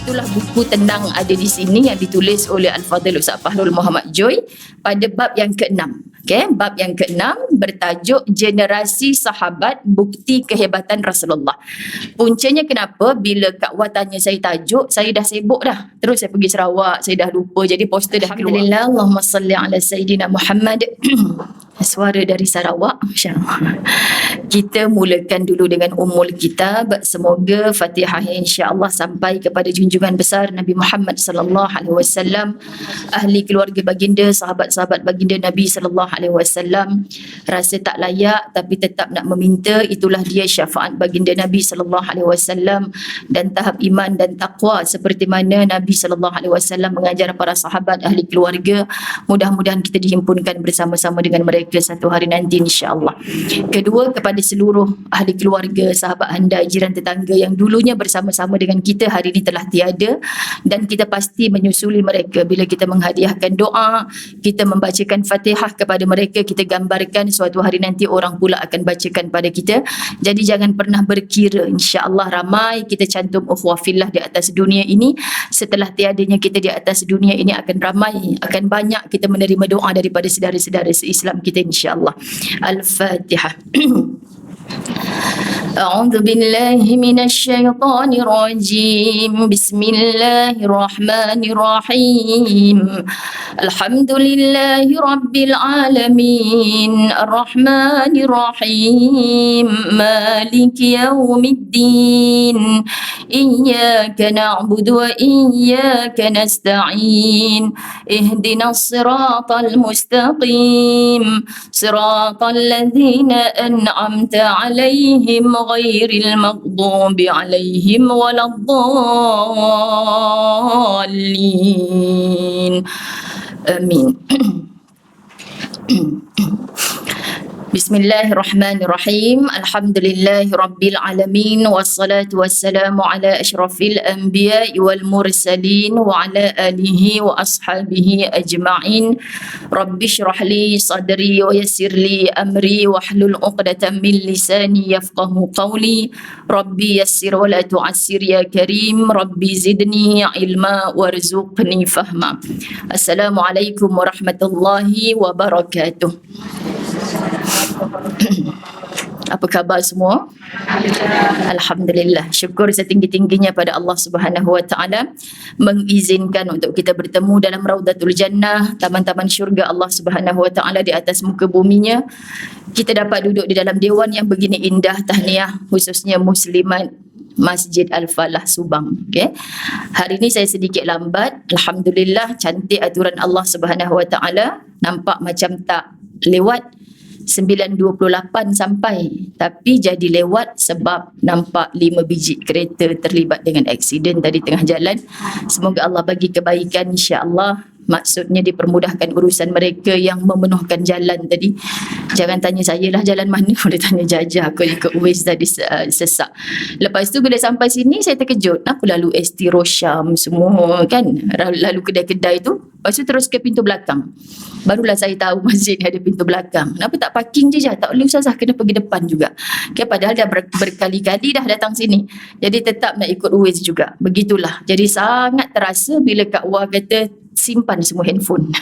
Itulah buku tenang ada di sini yang ditulis oleh Al-Fadhil Ustaz Fahrul Muhammad Joy pada bab yang ke-6. Okay, bab yang ke-6 bertajuk Generasi Sahabat Bukti Kehebatan Rasulullah. Puncanya kenapa bila Kak Wah tanya saya tajuk, saya dah sibuk dah. Terus saya pergi Sarawak, saya dah lupa. Jadi poster dah keluar. Alhamdulillah, Allahumma salli ala Sayyidina Muhammad. Suara dari Sarawak, insya-Allah. Kita mulakan dulu dengan Ummul Kitab. Semoga Fatihah insya-Allah sampai kepada junjungan besar Nabi Muhammad sallallahu alaihi wasallam, ahli keluarga baginda, sahabat-sahabat baginda Nabi sallallahu alaihi wasallam. Rasa tak layak tapi tetap nak meminta, itulah dia syafaat baginda Nabi sallallahu alaihi wasallam dan tahap iman dan takwa seperti mana Nabi sallallahu alaihi wasallam mengajar para sahabat ahli keluarga. Mudah-mudahan kita dihimpunkan bersama-sama dengan mereka satu hari nanti insya-Allah. Kedua, kepada seluruh ahli keluarga, sahabat handai, jiran tetangga yang dulunya bersama-sama dengan kita hari ini telah tiada, dan kita pasti menyusuli mereka bila kita menghadiahkan doa, kita membacakan Fatihah kepada mereka, kita gambarkan suatu hari nanti orang pula akan bacakan pada kita. Jadi jangan pernah berkira, insya-Allah ramai kita cantum ukhuwah fillah di atas dunia ini. Setelah tiadanya kita di atas dunia ini akan ramai, akan banyak kita menerima doa daripada saudara-saudara se-Islam kita insya-Allah. Al-Fatihah. أعوذ بالله من الشيطان الرجيم بسم الله الرحمن الرحيم الحمد لله رب العالمين الرحمن الرحيم مالك يوم الدين إياك نعبد وإياك نستعين اهدنا الصراط المستقيم صراط الذين أنعمت عليهم غير المغضوب عليهم ولا الضالين آمين. Bismillahirrahmanirrahim. Alhamdulillahirabbil alamin wassalatu wassalamu ala asyrafil anbiya'i wal mursalin wa ala alihi wa ashabihi ajma'in. Rabbi shrah li sadri wa yassir li amri wahlul 'uqdatam min lisani yafqahu qawli. Rabbi yassir wa la tu'assir ya karim. Rabbi zidni ilma warzuqni fahma. Assalamualaikum warahmatullahi wabarakatuh. Apa khabar semua? Alhamdulillah. Syukur setinggi-tingginya pada Allah Subhanahu wa taala mengizinkan untuk kita bertemu dalam Raudatul Jannah, taman-taman syurga Allah Subhanahu wa taala di atas muka buminya. Kita dapat duduk di dalam dewan yang begini indah, tahniah khususnya muslimat Masjid Al-Falah Subang. Okay. Hari ini saya sedikit lambat. Alhamdulillah, cantik aturan Allah Subhanahu wa taala. Nampak macam tak lewat 9.28 sampai, tapi jadi lewat sebab nampak 5 biji kereta terlibat dengan aksiden tadi tengah jalan. Semoga Allah bagi kebaikan insya-Allah. Maksudnya dipermudahkan urusan mereka yang memenuhkan jalan tadi. Jangan tanya saya lah jalan mana, boleh tanya Jajah. Aku ikut Waze tadi sesak. Lepas tu bila sampai sini saya terkejut. Apa lalu ST Rosham semua kan, lalu kedai-kedai tu. Lepas tu terus ke pintu belakang. Barulah saya tahu masjid ni ada pintu belakang. Kenapa tak parking je? Tak boleh Ustazah, kena pergi depan juga. Okay, padahal dah berkali-kali dah datang sini. Jadi tetap nak ikut Waze juga. Begitulah. Jadi sangat terasa bila Kak Wah kata simpan semua handphone.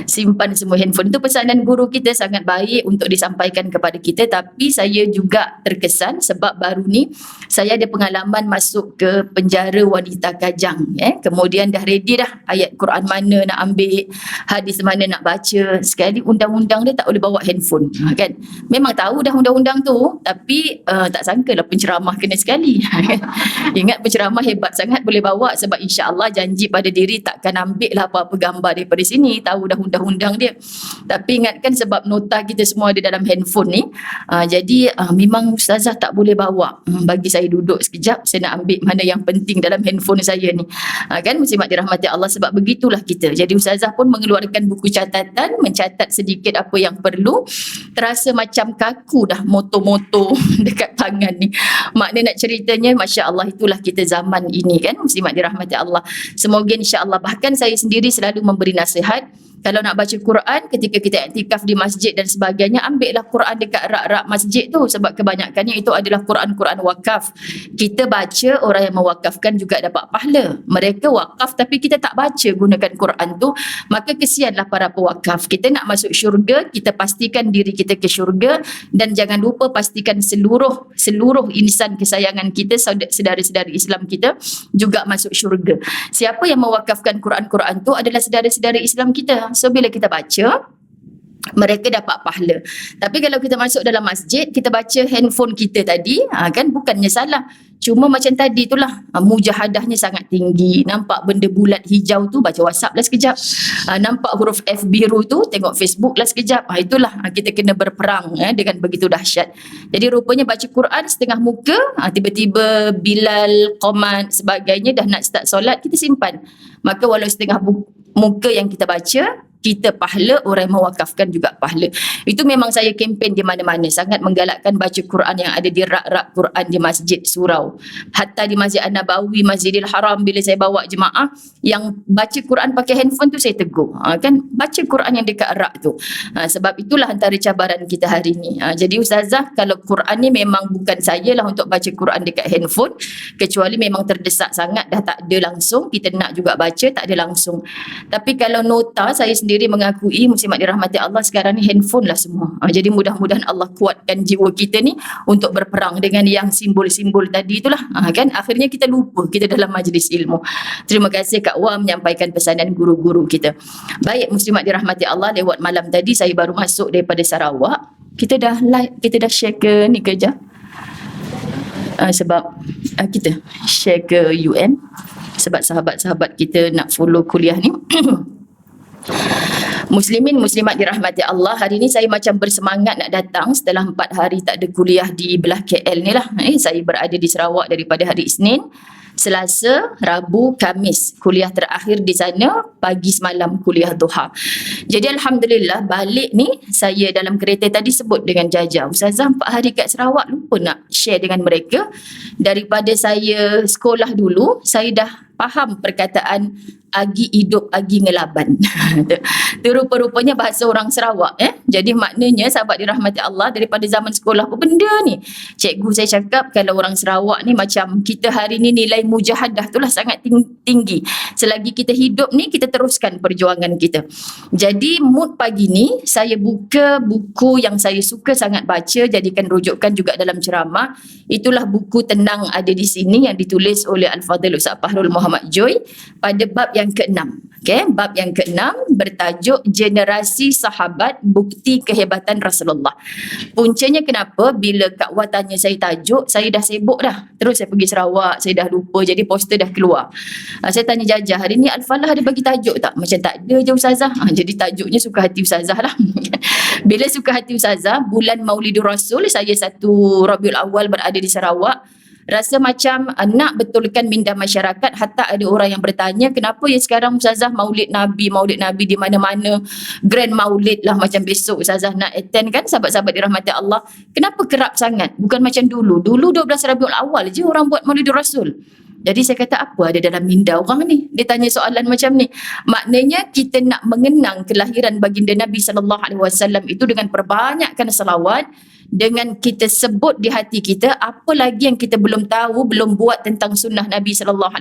Simpan semua handphone. Itu pesanan guru kita sangat baik untuk disampaikan kepada kita. Tapi saya juga terkesan sebab baru ni saya ada pengalaman masuk ke penjara wanita Kajang. Kemudian dah ready dah ayat Quran mana nak ambil, hadis mana nak baca. Sekali undang-undang dia tak boleh bawa handphone. Kan? Memang tahu dah undang-undang tu, tapi tak sangka lah penceramah kena sekali. Ingat penceramah hebat sangat boleh bawa, sebab insya-Allah janji pada diri takkan ambil lah apa-apa gambar daripada sini, tahu dah undang-undang dia. Tapi ingatkan sebab nota kita semua ada dalam handphone ni, jadi memang Ustazah tak boleh bawa. Bagi saya duduk sekejap, saya nak ambil mana yang penting dalam handphone saya ni. Kan muslimat dirahmati Allah, sebab begitulah kita. Jadi Ustazah pun mengeluarkan buku catatan, mencatat sedikit apa yang perlu. Terasa macam kaku dah moto-moto dekat tangan ni. Makna nak ceritanya, Masya Allah, itulah kita zaman ini kan muslimat dirahmati Allah. Semoga insya Allah, bahkan saya sendiri selalu memberi nasihat Kalau nak baca Quran ketika kita iktikaf di masjid dan sebagainya, ambillah Quran dekat rak-rak masjid tu, sebab kebanyakannya itu adalah Quran-Quran wakaf. Kita baca, orang yang mewakafkan juga dapat pahala. Mereka wakaf tapi kita tak baca gunakan Quran tu, maka kesianlah para pewakaf. Kita nak masuk syurga, kita pastikan diri kita ke syurga, dan jangan lupa pastikan seluruh insan kesayangan kita, saudara-saudara Islam kita juga masuk syurga. Siapa yang mewakafkan Quran-Quran tu adalah saudara-saudara Islam kita. So bila kita baca, mereka dapat pahala. Tapi kalau kita masuk dalam masjid, kita baca handphone kita tadi, kan bukannya salah. Cuma macam tadi itulah, mujahadahnya sangat tinggi. Nampak benda bulat hijau tu, baca WhatsApp lah sekejap. Nampak huruf F biru tu, tengok Facebook lah sekejap. Itulah kita kena berperang dengan begitu dahsyat. Jadi rupanya baca Quran setengah muka, tiba-tiba Bilal, Qomat, sebagainya dah nak start solat, kita simpan. Maka walau setengah muka yang kita baca, kita pahala, orang yang mewakafkan juga pahala. Itu memang saya kempen di mana-mana, sangat menggalakkan baca Quran yang ada di rak-rak Quran di masjid surau. Hatta di Masjid An-Nabawi, Masjidil Haram, bila saya bawa jemaah yang baca Quran pakai handphone tu, saya tegur. Kan baca Quran yang dekat rak tu. Sebab itulah antara cabaran kita hari ni. Jadi ustazah, kalau Quran ni memang bukan saya lah untuk baca Quran dekat handphone, kecuali memang terdesak sangat, dah tak ada langsung, kita nak juga baca, tak ada langsung. Tapi kalau nota, saya sendiri mengakui, muslimat dirahmati Allah, sekarang ni handphone lah semua. Jadi mudah-mudahan Allah kuatkan jiwa kita ni untuk berperang dengan yang simbol-simbol tadi itulah. Kan akhirnya kita lupa kita dalam majlis ilmu. Terima kasih Kak Wah menyampaikan pesanan guru-guru kita. Baik muslimat dirahmati Allah, lewat malam tadi saya baru masuk daripada Sarawak. Kita dah share ke ni ke je? Sebab kita share ke UN, sebab sahabat-sahabat kita nak follow kuliah ni. Muslimin muslimat dirahmati Allah, hari ni saya macam bersemangat nak datang setelah 4 hari tak ada kuliah di belah KL ni lah. Saya berada di Sarawak daripada hari Isnin, Selasa, Rabu, Khamis. Kuliah terakhir di sana, pagi semalam kuliah duha. Jadi Alhamdulillah balik ni, saya dalam kereta tadi sebut dengan Jaja, Ustazah 4 hari kat Sarawak lupa nak share dengan mereka. Daripada saya sekolah dulu, saya dah faham perkataan agi hidup agi ngelaban. Itu rupa-rupanya bahasa orang Sarawak. Jadi maknanya sahabat dirahmati Allah, daripada zaman sekolah, apa benda ni? Cikgu saya cakap kalau orang Sarawak ni macam kita hari ni, nilai mujahadah tu lah sangat tinggi. Selagi kita hidup ni, kita teruskan perjuangan kita. Jadi mood pagi ni saya buka buku yang saya suka sangat baca, jadikan rujukan juga dalam ceramah. Itulah buku Tenang ada di sini yang ditulis oleh Al-Fadhil Ustaz Fahrul Muhammad Joy pada bab yang ke-6. Bab yang ke-6 bertajuk Generasi Sahabat Bukti Kehebatan Rasulullah. Puncanya kenapa bila Kak Wah tanya saya tajuk, saya dah sibuk dah. Terus saya pergi Sarawak, saya dah lupa, jadi poster dah keluar. Saya tanya Jajah, hari ni Al-Falah ada bagi tajuk tak? Macam tak ada je Ustazah. Jadi tajuknya suka hati Ustazah lah. Bila suka hati Ustazah, bulan Maulidur Rasul, saya 1 Rabiul Awal berada di Sarawak. Rasa macam nak betulkan minda masyarakat. Hatta ada orang yang bertanya, kenapa ya sekarang Ustazah maulid Nabi di mana-mana, grand maulid lah, macam besok Ustazah nak attend kan, sahabat-sahabat dirahmati Allah. Kenapa kerap sangat? Bukan macam dulu. Dulu 12 Rabiul Awal je orang buat Maulidur Rasul. Jadi saya kata, apa ada dalam minda orang ni? Dia tanya soalan macam ni. Maknanya kita nak mengenang kelahiran baginda Nabi SAW itu dengan perbanyakkan salawat, dengan kita sebut di hati kita apa lagi yang kita belum tahu, belum buat tentang sunnah Nabi SAW.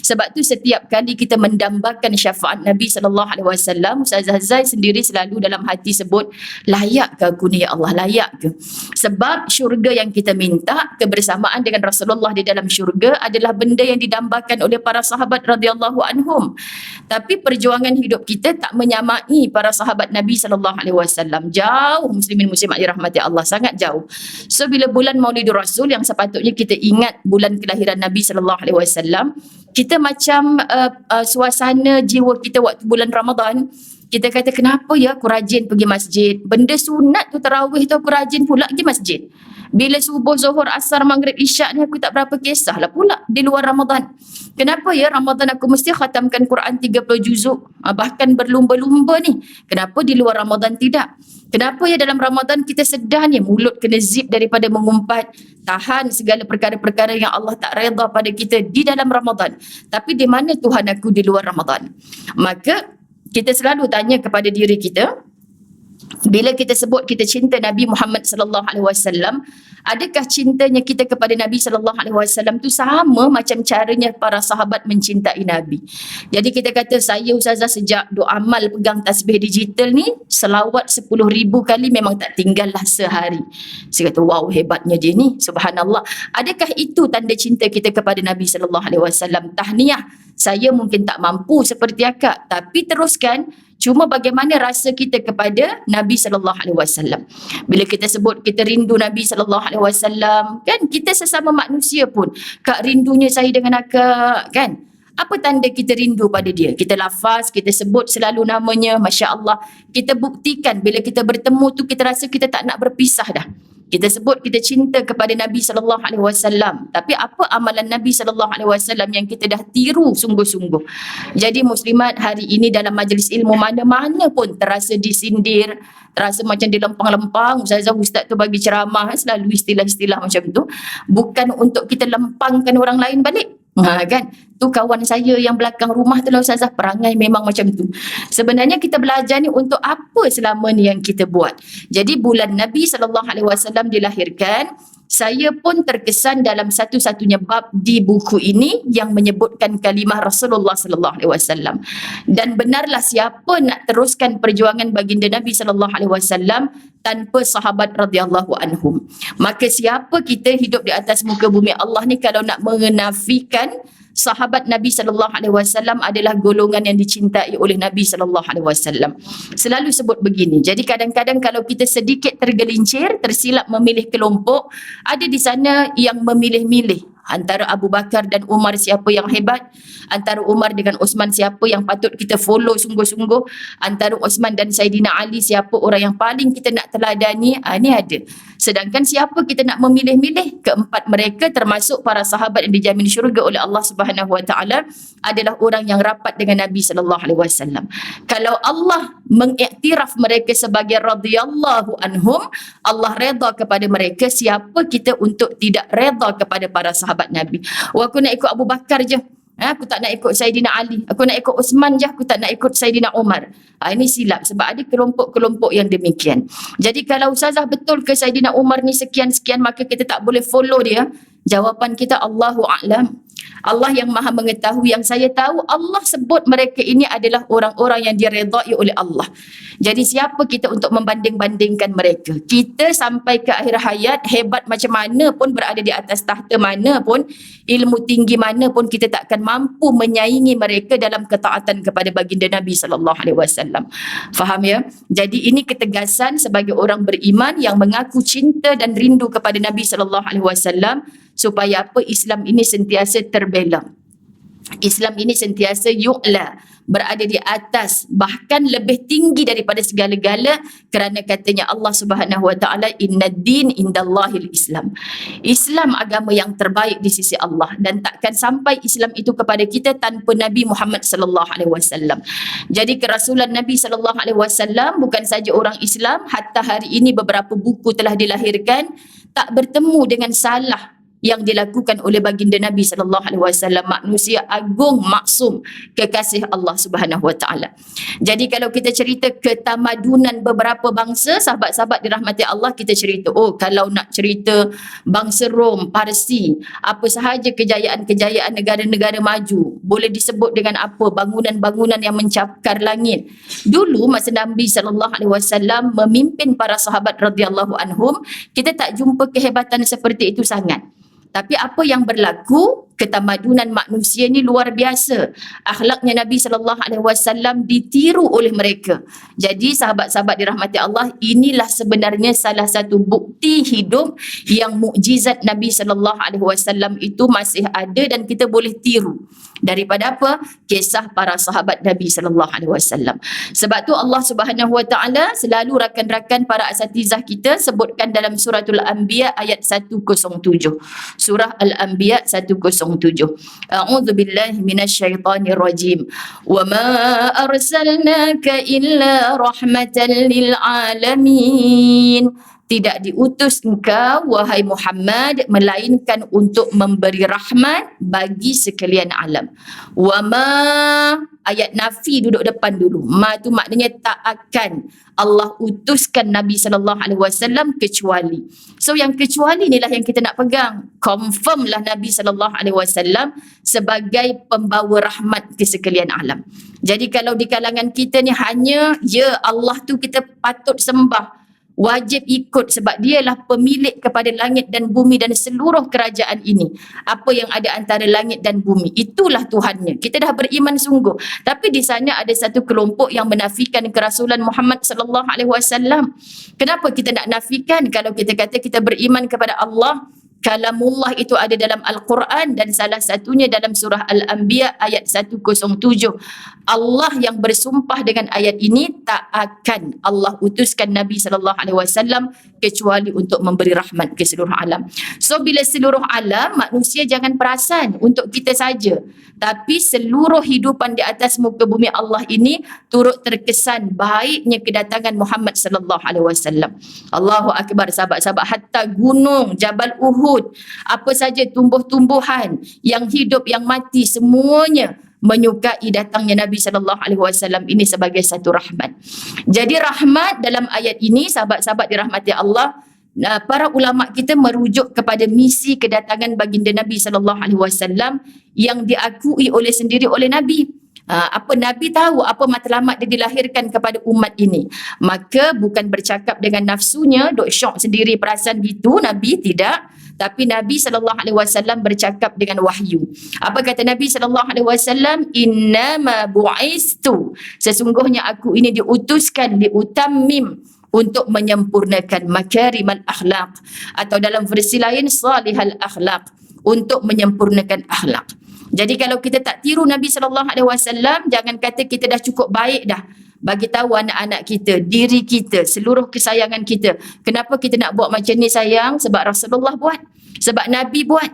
Sebab tu setiap kali kita mendambakan syafaat Nabi SAW, Ustazah Zai sendiri selalu dalam hati sebut, layak ke aku ni ya Allah, layak ke? Sebab syurga yang kita minta, kebersamaan dengan Rasulullah di dalam syurga adalah benda yang didambakan oleh para sahabat radhiyallahu anhum. Tapi perjuangan hidup kita tak menyamai para sahabat Nabi SAW. Jauh muslimin muslimat dirahmati Allah, sangat jauh. So bila bulan Maulidur Rasul yang sepatutnya kita ingat bulan kelahiran Nabi SAW, kita macam suasana jiwa kita waktu bulan Ramadan, kita kata kenapa ya aku rajin pergi masjid, benda sunat tu tarawih tu aku rajin pula pergi masjid. Bila subuh, zuhur, asar, maghrib, isyak ni aku tak berapa kisahlah pula di luar Ramadan. Kenapa ya Ramadan aku mesti khatamkan Quran 30 juzuk, bahkan berlumba-lumba ni. Kenapa di luar Ramadan tidak? Kenapa ya dalam Ramadan kita sedar ni mulut kena zip daripada mengumpat, tahan segala perkara-perkara yang Allah tak redha pada kita di dalam Ramadan. Tapi di mana Tuhan aku di luar Ramadan? Maka kita selalu tanya kepada diri kita, bila kita sebut kita cinta Nabi Muhammad sallallahu alaihi wasallam, adakah cintanya kita kepada Nabi sallallahu alaihi wasallam tu sama macam caranya para sahabat mencintai Nabi? Jadi kita kata, saya Ustazah sejak duk amal pegang tasbih digital ni, selawat 10,000 kali memang tak tinggallah sehari. Saya kata, wow, hebatnya dia ni, subhanallah. Adakah itu tanda cinta kita kepada Nabi sallallahu alaihi wasallam? Tahniah, saya mungkin tak mampu seperti akak, tapi teruskan. Cuma bagaimana rasa kita kepada Nabi sallallahu alaihi wasallam? Bila kita sebut kita rindu Nabi sallallahu alaihi wasallam, kan kita sesama manusia pun, kak rindunya saya dengan akak, kan? Apa tanda kita rindu pada dia? Kita lafaz, kita sebut selalu namanya, masya-Allah. Kita buktikan bila kita bertemu tu kita rasa kita tak nak berpisah dah. Kita sebut kita cinta kepada Nabi sallallahu alaihi wasallam, tapi apa amalan Nabi sallallahu alaihi wasallam yang kita dah tiru sungguh-sungguh. Jadi muslimat, hari ini dalam majlis ilmu mana-mana pun terasa disindir, terasa macam dilempang-lempang. Ustaz tu bagi ceramah selalu istilah-istilah macam tu, bukan untuk kita lempangkan orang lain balik. Kan, tu kawan saya yang belakang rumah tu lah Ustazah, perangai memang macam tu. Sebenarnya kita belajar ni untuk apa selama ni yang kita buat. Jadi bulan Nabi SAW dilahirkan, saya pun terkesan dalam satu-satunya bab di buku ini yang menyebutkan kalimah Rasulullah SAW. Dan benarlah, siapa nak teruskan perjuangan baginda Nabi SAW tanpa sahabat radhiyallahu anhum? Maka siapa kita hidup di atas muka bumi Allah ni kalau nak menafikan sahabat Nabi sallallahu alaihi wasallam adalah golongan yang dicintai oleh Nabi sallallahu alaihi wasallam. Selalu sebut begini. Jadi kadang-kadang kalau kita sedikit tergelincir, tersilap memilih kelompok, ada di sana yang memilih-milih antara Abu Bakar dan Umar siapa yang hebat, antara Umar dengan Osman siapa yang patut kita follow sungguh-sungguh, antara Osman dan Saidina Ali siapa orang yang paling kita nak teladani. Ni ada. Sedangkan siapa kita nak memilih-milih, keempat mereka termasuk para sahabat yang dijamin syurga oleh Allah Subhanahu Wa Taala adalah orang yang rapat dengan Nabi sallallahu alaihi wasallam. Kalau Allah mengiktiraf mereka sebagai radhiyallahu anhum, Allah redha kepada mereka, siapa kita untuk tidak redha kepada para sahabat Nabi? Aku nak ikut Abu Bakar je, aku tak nak ikut Saidina Ali. Aku nak ikut Osman je, aku tak nak ikut Saidina Umar. Ini silap, sebab ada kelompok-kelompok yang demikian. Jadi kalau Ustazah betul ke Saidina Umar ni sekian-sekian, maka kita tak boleh follow dia? Jawapan kita, Allahu a'lam. Allah yang maha mengetahui. Yang saya tahu, Allah sebut mereka ini adalah orang-orang yang diredai oleh Allah. Jadi siapa kita untuk membanding-bandingkan mereka? Kita sampai ke akhir hayat, hebat macam mana pun, berada di atas tahta mana pun, ilmu tinggi mana pun, kita tak akan mampu menyaingi mereka dalam ketaatan kepada baginda Nabi sallallahu alaihi wasallam. Faham ya? Jadi ini ketegasan sebagai orang beriman yang mengaku cinta dan rindu kepada Nabi sallallahu alaihi wasallam, supaya apa? Islam ini sentiasa terbela. Islam ini sentiasa yu'la, berada di atas, bahkan lebih tinggi daripada segala-gala, kerana katanya Allah Subhanahu Wa Taala, innad din indallahil Islam. Islam agama yang terbaik di sisi Allah, dan takkan sampai Islam itu kepada kita tanpa Nabi Muhammad sallallahu alaihi wasallam. Jadi kerasulan Nabi sallallahu alaihi wasallam bukan saja orang Islam, hatta hari ini beberapa buku telah dilahirkan tak bertemu dengan salah yang dilakukan oleh baginda Nabi sallallahu alaihi wasallam, manusia agung, maksum, kekasih Allah Subhanahu Wa Taala. Jadi kalau kita cerita ketamadunan beberapa bangsa, sahabat-sahabat dirahmati Allah, kita cerita, kalau nak cerita bangsa Rom, Parsi, apa sahaja kejayaan-kejayaan negara-negara maju, boleh disebut dengan apa? Bangunan-bangunan yang mencakar langit. Dulu masa Nabi sallallahu alaihi wasallam memimpin para sahabat radhiyallahu anhum, kita tak jumpa kehebatan seperti itu sangat. Tapi apa yang berlaku, ketamadunan manusia ni luar biasa. Akhlaknya Nabi sallallahu alaihi wasallam ditiru oleh mereka. Jadi sahabat-sahabat dirahmati Allah, inilah sebenarnya salah satu bukti hidup yang mukjizat Nabi sallallahu alaihi wasallam itu masih ada dan kita boleh tiru. Daripada apa? Kisah para sahabat Nabi sallallahu alaihi wasallam. Sebab tu Allah Subhanahu Wa Taala selalu rakan-rakan para asatizah kita sebutkan dalam suratul Anbiya ayat 107. Surah Al-Anbiya 107. A'udzubillahi minasyaitonir rajim. Wa ma arsalnaka illa rahmatan lil alamin. tidak diutus engkau wahai Muhammad melainkan untuk memberi rahmat bagi sekalian alam. Wa ma, ayat nafi duduk depan dulu. Ma tu maknanya tak akan Allah utuskan Nabi SAW kecuali. So yang kecuali inilah yang kita nak pegang. Confirmlah Nabi SAW sebagai pembawa rahmat ke sekalian alam. Jadi kalau di kalangan kita ni hanya ya Allah tu kita patut sembah, wajib ikut sebab dialah pemilik kepada langit dan bumi dan seluruh kerajaan ini. Apa yang ada antara langit dan bumi, itulah Tuhannya. Kita dah beriman sungguh. Tapi di sana ada satu kelompok yang menafikan kerasulan Muhammad sallallahu alaihi wasallam. Kenapa kita nak nafikan kalau kita kata kita beriman kepada Allah? Kalamullah itu ada dalam Al-Quran dan salah satunya dalam surah Al-Anbiya ayat 107. Allah yang bersumpah dengan ayat ini tak akan Allah utuskan Nabi SAW kecuali untuk memberi rahmat ke seluruh alam. So bila seluruh alam, manusia jangan perasan untuk kita saja. Tapi seluruh hidupan di atas muka bumi Allah ini turut terkesan baiknya kedatangan Muhammad SAW. Allahu Akbar sahabat-sahabat, hatta gunung Jabal Uhud, apa saja tumbuh-tumbuhan yang hidup yang mati semuanya menyukai datangnya Nabi SAW ini sebagai satu rahmat. Jadi rahmat dalam ayat ini sahabat-sahabat dirahmati Allah, para ulama kita merujuk kepada misi kedatangan baginda Nabi SAW yang diakui sendiri oleh Nabi. Apa Nabi tahu apa matlamat dia dilahirkan kepada umat ini, maka bukan bercakap dengan nafsunya dok syok sendiri perasan gitu, Nabi tidak. Tapi Nabi SAW bercakap dengan wahyu. Apa kata Nabi SAW? Innama bu'istu, sesungguhnya aku ini diutuskan liutammim, untuk menyempurnakan makarimal akhlak, atau dalam versi lain salihal akhlak, untuk menyempurnakan akhlak. Jadi kalau kita tak tiru Nabi SAW, jangan kata kita dah cukup baik dah. Bagi tahu anak-anak kita, diri kita, seluruh kesayangan kita. Kenapa kita nak buat macam ni sayang? Sebab Rasulullah buat. Sebab Nabi buat.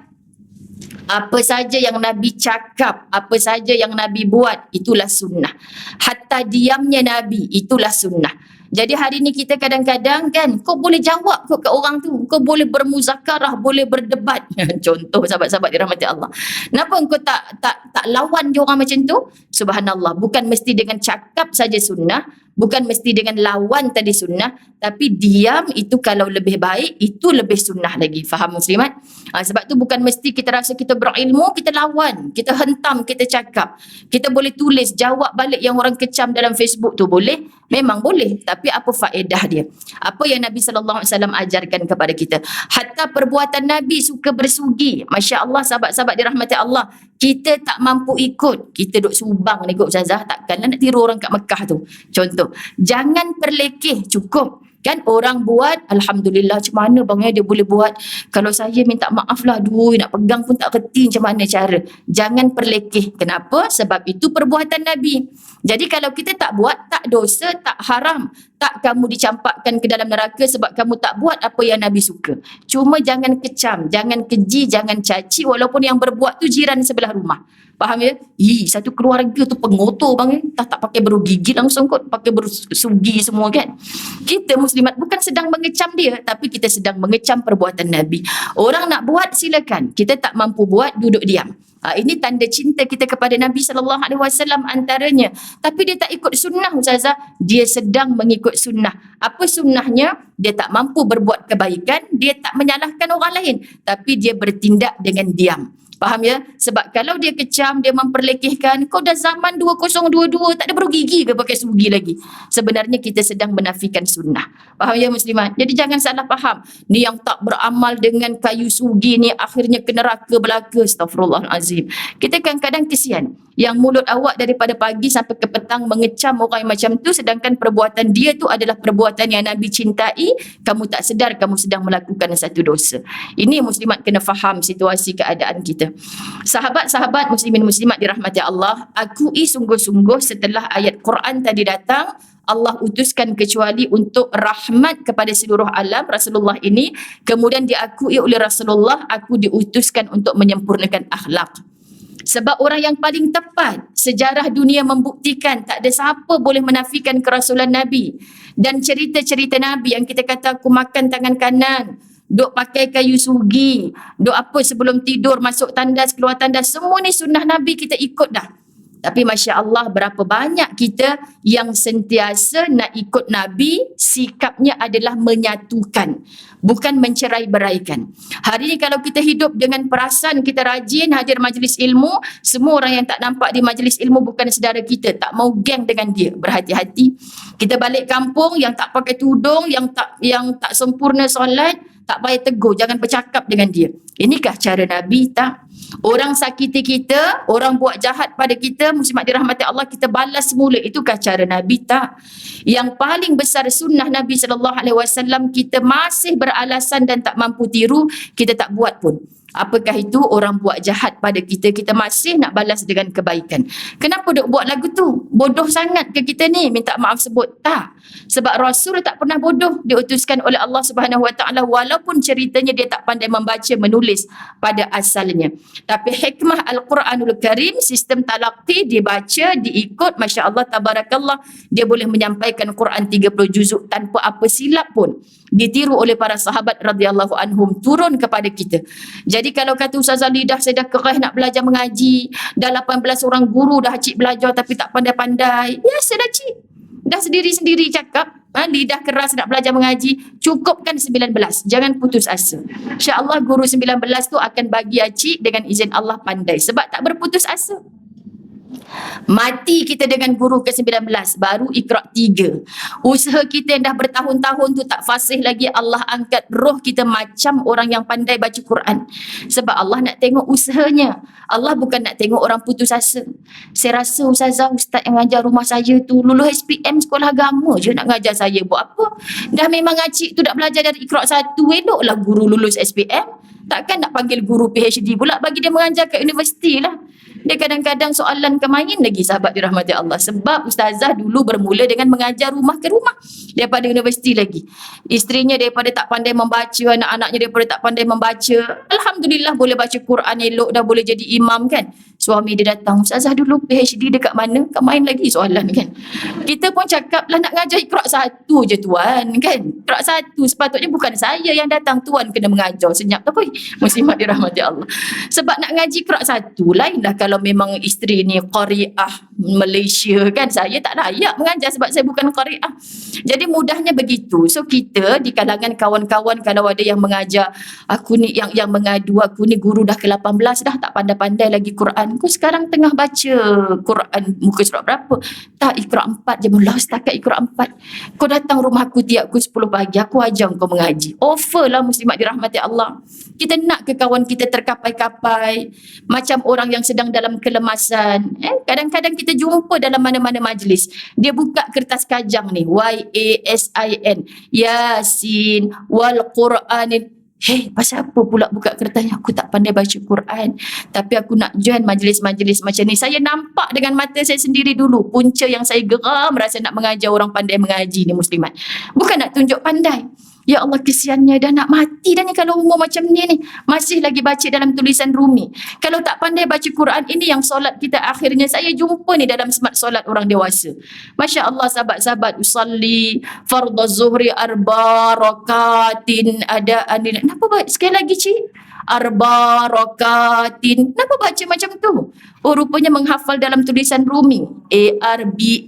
Apa saja yang Nabi cakap, apa saja yang Nabi buat, itulah sunnah. Hatta diamnya Nabi, itulah sunnah. Jadi hari ni kita kadang-kadang kan, kau boleh jawab kot kat orang tu, kau boleh bermuzakarah, boleh berdebat. Contoh sahabat-sahabat dirahmati Allah. Kenapa kau tak lawan dia orang macam tu? Subhanallah, bukan mesti dengan cakap saja sunnah, bukan mesti dengan lawan tadi sunnah, tapi diam itu kalau lebih baik, itu lebih sunnah lagi. Faham muslimat? Sebab tu bukan mesti kita rasa kita berilmu, kita lawan, kita hentam, kita cakap. Kita boleh tulis, jawab balik yang orang kecam dalam Facebook tu, boleh? Memang boleh, tapi apa faedah dia? Apa yang Nabi SAW ajarkan kepada kita? Hatta perbuatan Nabi suka bersugi. Masya Allah sahabat-sahabat dirahmati Allah, kita tak mampu ikut. Kita duk Subang ni kot Ustazah, takkanlah nak tiru orang kat Mekah tu. Contoh, jangan perlekeh, cukup. Kan orang buat, Alhamdulillah, macam mana bang dia boleh buat? Kalau saya minta maaf lah, aduh, nak pegang pun tak kerti macam mana cara. Jangan perlekeh. Kenapa? Sebab itu perbuatan Nabi. Jadi kalau kita tak buat, tak dosa, tak haram. Tak kamu dicampakkan ke dalam neraka sebab kamu tak buat apa yang Nabi suka. Cuma jangan kecam, jangan keji, jangan caci, walaupun yang berbuat tu jiran sebelah rumah. Faham ya? Satu keluarga tu pengotor bang, tak pakai beru gigi langsung kot, pakai beru sugi semua kan. Kita muslimat bukan sedang mengecam dia, tapi kita sedang mengecam perbuatan Nabi. Orang nak buat silakan, kita tak mampu buat, duduk diam. Ini tanda cinta kita kepada Nabi SAW antaranya. Tapi dia tak ikut sunnah Ustazah, dia sedang mengikut sunnah. Apa sunnahnya? Dia tak mampu berbuat kebaikan, dia tak menyalahkan orang lain, tapi dia bertindak dengan diam. Faham ya? Sebab kalau dia kecam, dia memperlekehkan, kau dah zaman 2022, tak ada baru gigi ke pakai sugi lagi. Sebenarnya kita sedang menafikan sunnah. Faham ya muslimat? Jadi jangan salah faham. Ni yang tak beramal dengan kayu sugi ni akhirnya ke neraka belaka. Astaghfirullahalazim. Kita kadang-kadang kesian. Yang mulut awak daripada pagi sampai ke petang mengecam orang yang macam tu, sedangkan perbuatan dia tu adalah perbuatan yang Nabi cintai. Kamu tak sedar kamu sedang melakukan satu dosa. Ini muslimat kena faham situasi keadaan kita. Sahabat-sahabat muslimin muslimat dirahmati Allah, akui sungguh-sungguh setelah ayat Quran tadi datang, Allah utuskan kecuali untuk rahmat kepada seluruh alam Rasulullah ini. Kemudian diakui oleh Rasulullah, aku diutuskan untuk menyempurnakan akhlak. Sebab orang yang paling tepat, sejarah dunia membuktikan tak ada siapa boleh menafikan kerasulan Nabi. Dan cerita-cerita Nabi yang kita kata aku makan tangan kanan, duk pakai kayu sugi, duk apa sebelum tidur, masuk tandas, keluar tandas, semua ni sunnah Nabi kita ikut dah. Tapi Masya Allah berapa banyak kita yang sentiasa nak ikut Nabi, sikapnya adalah menyatukan, bukan mencerai-beraikan. Hari ini kalau kita hidup dengan perasaan kita rajin hadir majlis ilmu, semua orang yang tak nampak di majlis ilmu bukan saudara kita, tak mau geng dengan dia. Berhati-hati. Kita balik kampung yang tak pakai tudung, yang tak sempurna solat, tak payah tegur, jangan bercakap dengan dia. Inikah cara Nabi? Tak. Orang sakiti kita, orang buat jahat pada kita, muslimat dirahmati Allah, kita balas semula. Itukah cara Nabi? Tak. Yang paling besar sunnah Nabi SAW, kita masih beralasan dan tak mampu tiru, kita tak buat pun. Apakah itu? Orang buat jahat pada kita, kita masih nak balas dengan kebaikan. Kenapa duk buat lagu tu? Bodoh sangat ke kita ni? Minta maaf sebut? Tak. Sebab Rasul tak pernah bodoh, diutuskan oleh Allah Subhanahu Wa Taala, walaupun ceritanya dia tak pandai membaca menulis pada asalnya. Tapi hikmah Al-Quranul Karim, sistem talaqi, dibaca, diikut, Masya Allah, tabarakallah, dia boleh menyampaikan Quran 30 juzuk tanpa apa silap pun. Ditiru oleh para sahabat radhiyallahu anhum, turun kepada kita. Jadi kalau kata Ustazah Lidah, saya dah kerah nak belajar mengaji, dah 18 orang guru dah cik belajar tapi tak pandai-pandai, biasa dah cik, dah sendiri-sendiri cakap, lidah keras nak belajar mengaji, cukupkan 19, jangan putus asa. InsyaAllah guru 19 tu akan bagi cik dengan izin Allah pandai, sebab tak berputus asa. Mati kita dengan guru ke-19, baru Iqra 3. Usaha kita yang dah bertahun-tahun tu tak fasih lagi, Allah angkat roh kita macam orang yang pandai baca Quran. Sebab Allah nak tengok usahanya. Allah bukan nak tengok orang putus asa. Saya rasa ustaz yang ngajar rumah saya tu lulus SPM sekolah agama je nak ngajar saya, buat apa? Dah memang ngacik tu nak belajar dari Iqra 1, eloklah guru lulus SPM. Takkan nak panggil guru PhD pula bagi dia mengajar kat universiti lah. Dia kadang-kadang soalan kemain lagi, sahabat dirahmati Allah. Sebab ustazah dulu bermula dengan mengajar rumah ke rumah daripada universiti lagi. Isterinya daripada tak pandai membaca, anak-anaknya daripada tak pandai membaca, alhamdulillah boleh baca Quran elok, dah boleh jadi imam kan. Suami dia datang, ustazah dulu PhD dekat mana? Kau main lagi soalan kan. Kita pun cakap lah nak ngajar Iqra 1 je tuan kan. Iqra 1 sepatutnya bukan saya yang datang, tuan kena mengajar. Senyap tak boleh. Muslimat dirahmati Allah. Sebab nak ngaji Iqra 1 lain dah kalau memang isteri ni qari'ah Malaysia kan. Saya tak layak mengajar sebab saya bukan qari'ah. Jadi mudahnya begitu. So kita di kalangan kawan-kawan kalau ada yang mengajar, aku ni yang mengadu aku ni guru dah ke-18 dah tak pandai-pandai lagi Quran. Kau sekarang tengah baca Quran muka surat berapa? Tak, Iqra 4 je belah setakat Iqra 4. Kau datang rumah aku tiap pukul 10 pagi, aku ajar kau mengaji. Offer lah muslimat dirahmati Allah. Kita nak ke kawan kita terkapai-kapai macam orang yang sedang dalam kelemasan. Kadang-kadang kita jumpa dalam mana-mana majlis, dia buka kertas kajang ni, YASIN, Yasin wal Quranil. Hei, pasal apa pula buka kertasnya? Aku tak pandai baca Quran, tapi aku nak join majlis-majlis macam ni. Saya nampak dengan mata saya sendiri dulu punca yang saya geram rasa nak mengajar orang pandai mengaji ni muslimat. Bukan nak tunjuk pandai. Ya Allah, kesiannya dah nak mati dah ni kalau umur macam ni masih lagi baca dalam tulisan Rumi. Kalau tak pandai baca Quran, ini yang solat kita akhirnya saya jumpa ni dalam smart solat orang dewasa. Masya Allah sahabat-sahabat, usalli fardhu zuhri arba rakatin ada anil. Kenapa sekali lagi cik? Arba rakatin. Kenapa baca macam tu? Oh, rupanya menghafal dalam tulisan Rumi. ARBAARAKAA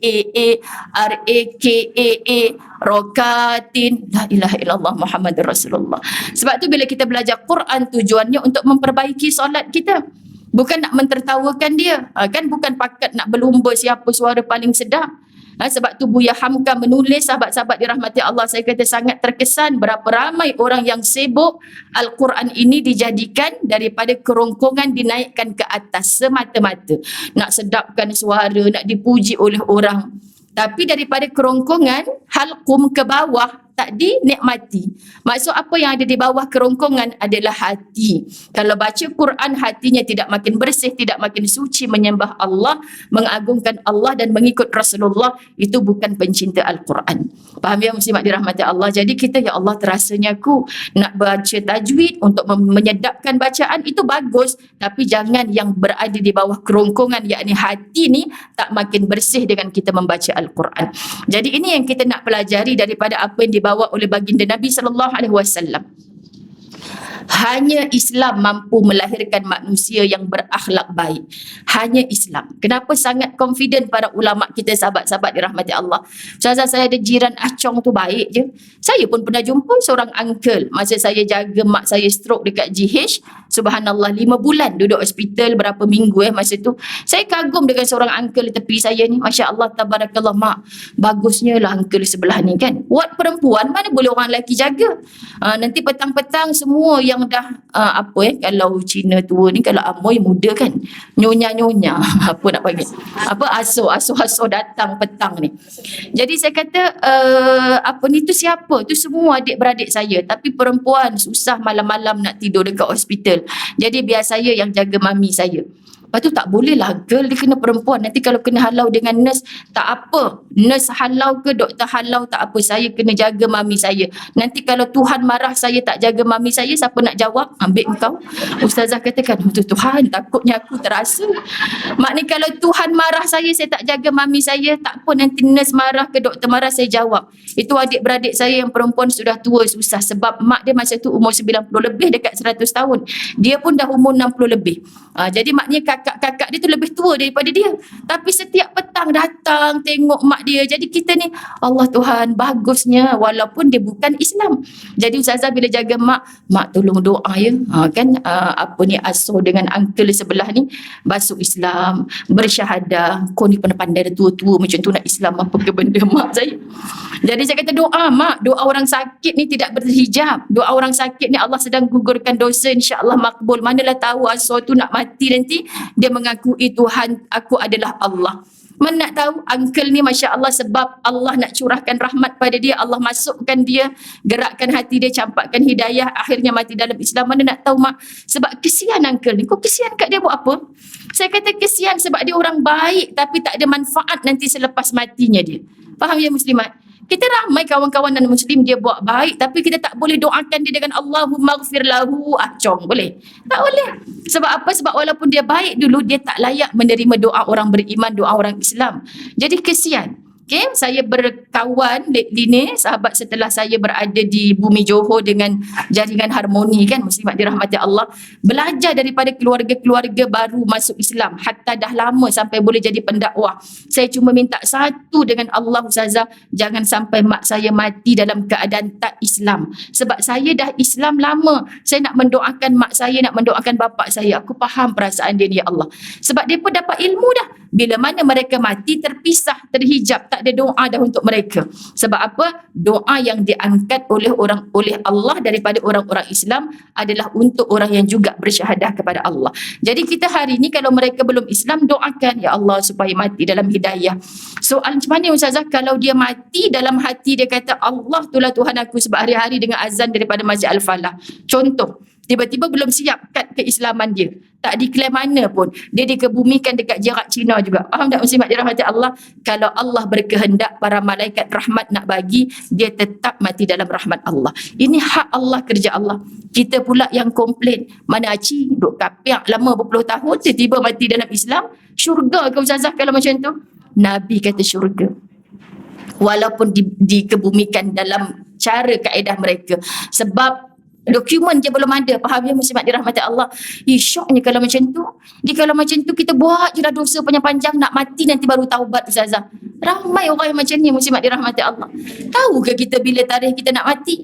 rakatin. La ilaha illallah Muhammadur Rasulullah. Sebab tu bila kita belajar Quran, tujuannya untuk memperbaiki solat kita. Bukan nak mentertawakan dia. Kan bukan pakat nak berlumba siapa suara paling sedap. Sebab tu Buya Hamka menulis, sahabat-sahabat dirahmati Allah, saya kata sangat terkesan berapa ramai orang yang sibuk Al-Quran ini dijadikan daripada kerongkongan dinaikkan ke atas semata-mata. Nak sedapkan suara, nak dipuji oleh orang. Tapi daripada kerongkongan, halqum ke bawah, tak dinikmati. Maksud apa yang ada di bawah kerongkongan adalah hati. Kalau baca Quran hatinya tidak makin bersih, tidak makin suci menyembah Allah, mengagungkan Allah dan mengikut Rasulullah, itu bukan pencinta Al-Quran. Faham ya muslimat dirahmati Allah? Jadi kita, ya Allah, terasanya aku nak baca tajwid untuk menyedapkan bacaan itu bagus, tapi jangan yang berada di bawah kerongkongan, yakni hati ni tak makin bersih dengan kita membaca Al-Quran. Jadi ini yang kita nak pelajari daripada apa yang dibawa oleh baginda Nabi sallallahu alaihi wasallam. Hanya Islam mampu melahirkan manusia yang berakhlak baik. Hanya Islam. Kenapa sangat confident para ulama kita, sahabat-sahabat dirahmati Allah? Ustazah, saya ada jiran acong tu baik je. Saya pun pernah jumpa seorang uncle masa saya jaga mak saya stroke dekat GH. Subhanallah, 5 bulan duduk hospital, berapa minggu masa tu. Saya kagum dengan seorang uncle di tepi saya ni. Masya Allah, tabarakallah, mak. Bagusnya lah uncle sebelah ni kan. Ward perempuan mana boleh orang lelaki jaga. Nanti petang-petang semua yang dah kalau Cina tua ni, kalau amoy muda kan, nyonya-nyonya apa nak panggil, asuh datang petang ni. Jadi saya kata tu siapa? Tu semua adik-beradik saya, tapi perempuan susah malam-malam nak tidur dekat hospital. Jadi biar saya yang jaga mami saya. Lepas tu tak boleh lah girl, dia kena perempuan. Nanti kalau kena halau dengan nurse, tak apa. Nurse halau ke doktor halau, tak apa. Saya kena jaga mami saya. Nanti kalau Tuhan marah saya tak jaga mami saya, siapa nak jawab? Ambil engkau. Ustazah katakan, Tuhan, takutnya aku terasa. Maknanya kalau Tuhan marah saya tak jaga mami saya, tak apa, nanti nurse marah ke doktor marah, saya jawab. Itu adik-beradik saya yang perempuan sudah tua, susah. Sebab mak dia masa tu umur 90 lebih, dekat 100 tahun. Dia pun dah umur 60 lebih. Jadi maknanya kakak-kakak dia tu lebih tua daripada dia. Tapi setiap petang datang tengok mak dia. Jadi kita ni, Allah Tuhan, bagusnya walaupun dia bukan Islam. Jadi Ustazah bila jaga mak tolong doa ya. Asuh dengan uncle sebelah ni masuk Islam, bersyahadah. Kau ni pandai dah tua-tua macam tu nak Islam apa ke benda mak saya. Jadi saya kata doa mak, doa orang sakit ni tidak berhijab. Doa orang sakit ni Allah sedang gugurkan dosa, insya-Allah makbul. Manalah tahu asuh tu nak mati nanti dia mengakui Tuhan, aku adalah Allah. Mana nak tahu uncle ni Masya Allah, sebab Allah nak curahkan rahmat pada dia, Allah masukkan dia, gerakkan hati dia, campakkan hidayah, akhirnya mati dalam Islam. Mana nak tahu mak, sebab kesian uncle ni. Kau kesian kat dia buat apa? Saya kata kesian sebab dia orang baik tapi tak ada manfaat nanti selepas matinya dia. Faham ya muslimat? Kita ramai kawan-kawan dan muslim dia buat baik, tapi kita tak boleh doakan dia dengan Allahumma ghfir lahu acong. Boleh? Tak boleh. Sebab apa? Sebab walaupun dia baik dulu, dia tak layak menerima doa orang beriman, doa orang Islam. Jadi kesian. Okay, saya berkawan lately ni, sahabat setelah saya berada di Bumi Johor dengan jaringan harmoni kan, muslimat dirahmati Allah, belajar daripada keluarga-keluarga baru masuk Islam, hatta dah lama sampai boleh jadi pendakwah. Saya cuma minta satu dengan Allah Ustazah, jangan sampai mak saya mati dalam keadaan tak Islam. Sebab saya dah Islam lama, saya nak mendoakan mak saya, nak mendoakan bapak saya. Aku faham perasaan dia ni ya Allah. Sebab dia pun dapat ilmu dah. Bila mana mereka mati terpisah, terhijab, tak ada doa dah untuk mereka. Sebab apa? Doa yang diangkat oleh Allah daripada orang-orang Islam adalah untuk orang yang juga bersyahadah kepada Allah. Jadi kita hari ni kalau mereka belum Islam, doakan ya Allah supaya mati dalam hidayah. Soal macam mana Ustazah kalau dia mati dalam hati dia kata Allah itulah Tuhan aku, sebab hari-hari dengan azan daripada Masjid Al-Falah. Contoh, tiba-tiba belum siap kad keislaman dia, tak diklaim mana pun, dia dikebumikan dekat jarak Cina juga. Faham tak muslimat dirahmati Allah? Kalau Allah berkehendak, para malaikat rahmat nak bagi, dia tetap mati dalam rahmat Allah. Ini hak Allah, kerja Allah. Kita pula yang komplain, mana Aci duk kapiak lama berpuluh tahun, tiba-tiba mati dalam Islam. Syurga ke Ustazah kalau macam tu? Nabi kata syurga, walaupun dikebumikan dalam cara kaedah mereka. Sebab dokumen je belum ada. Faham ya muslimat dirahmati Allah? Syoknya kalau macam tu. Kalau macam tu kita buat je dah dosa panjang-panjang, nak mati nanti baru taubat Ustazah. Ramai orang yang macam ni muslimat dirahmati Allah. Tahu ke kita bila tarikh kita nak mati?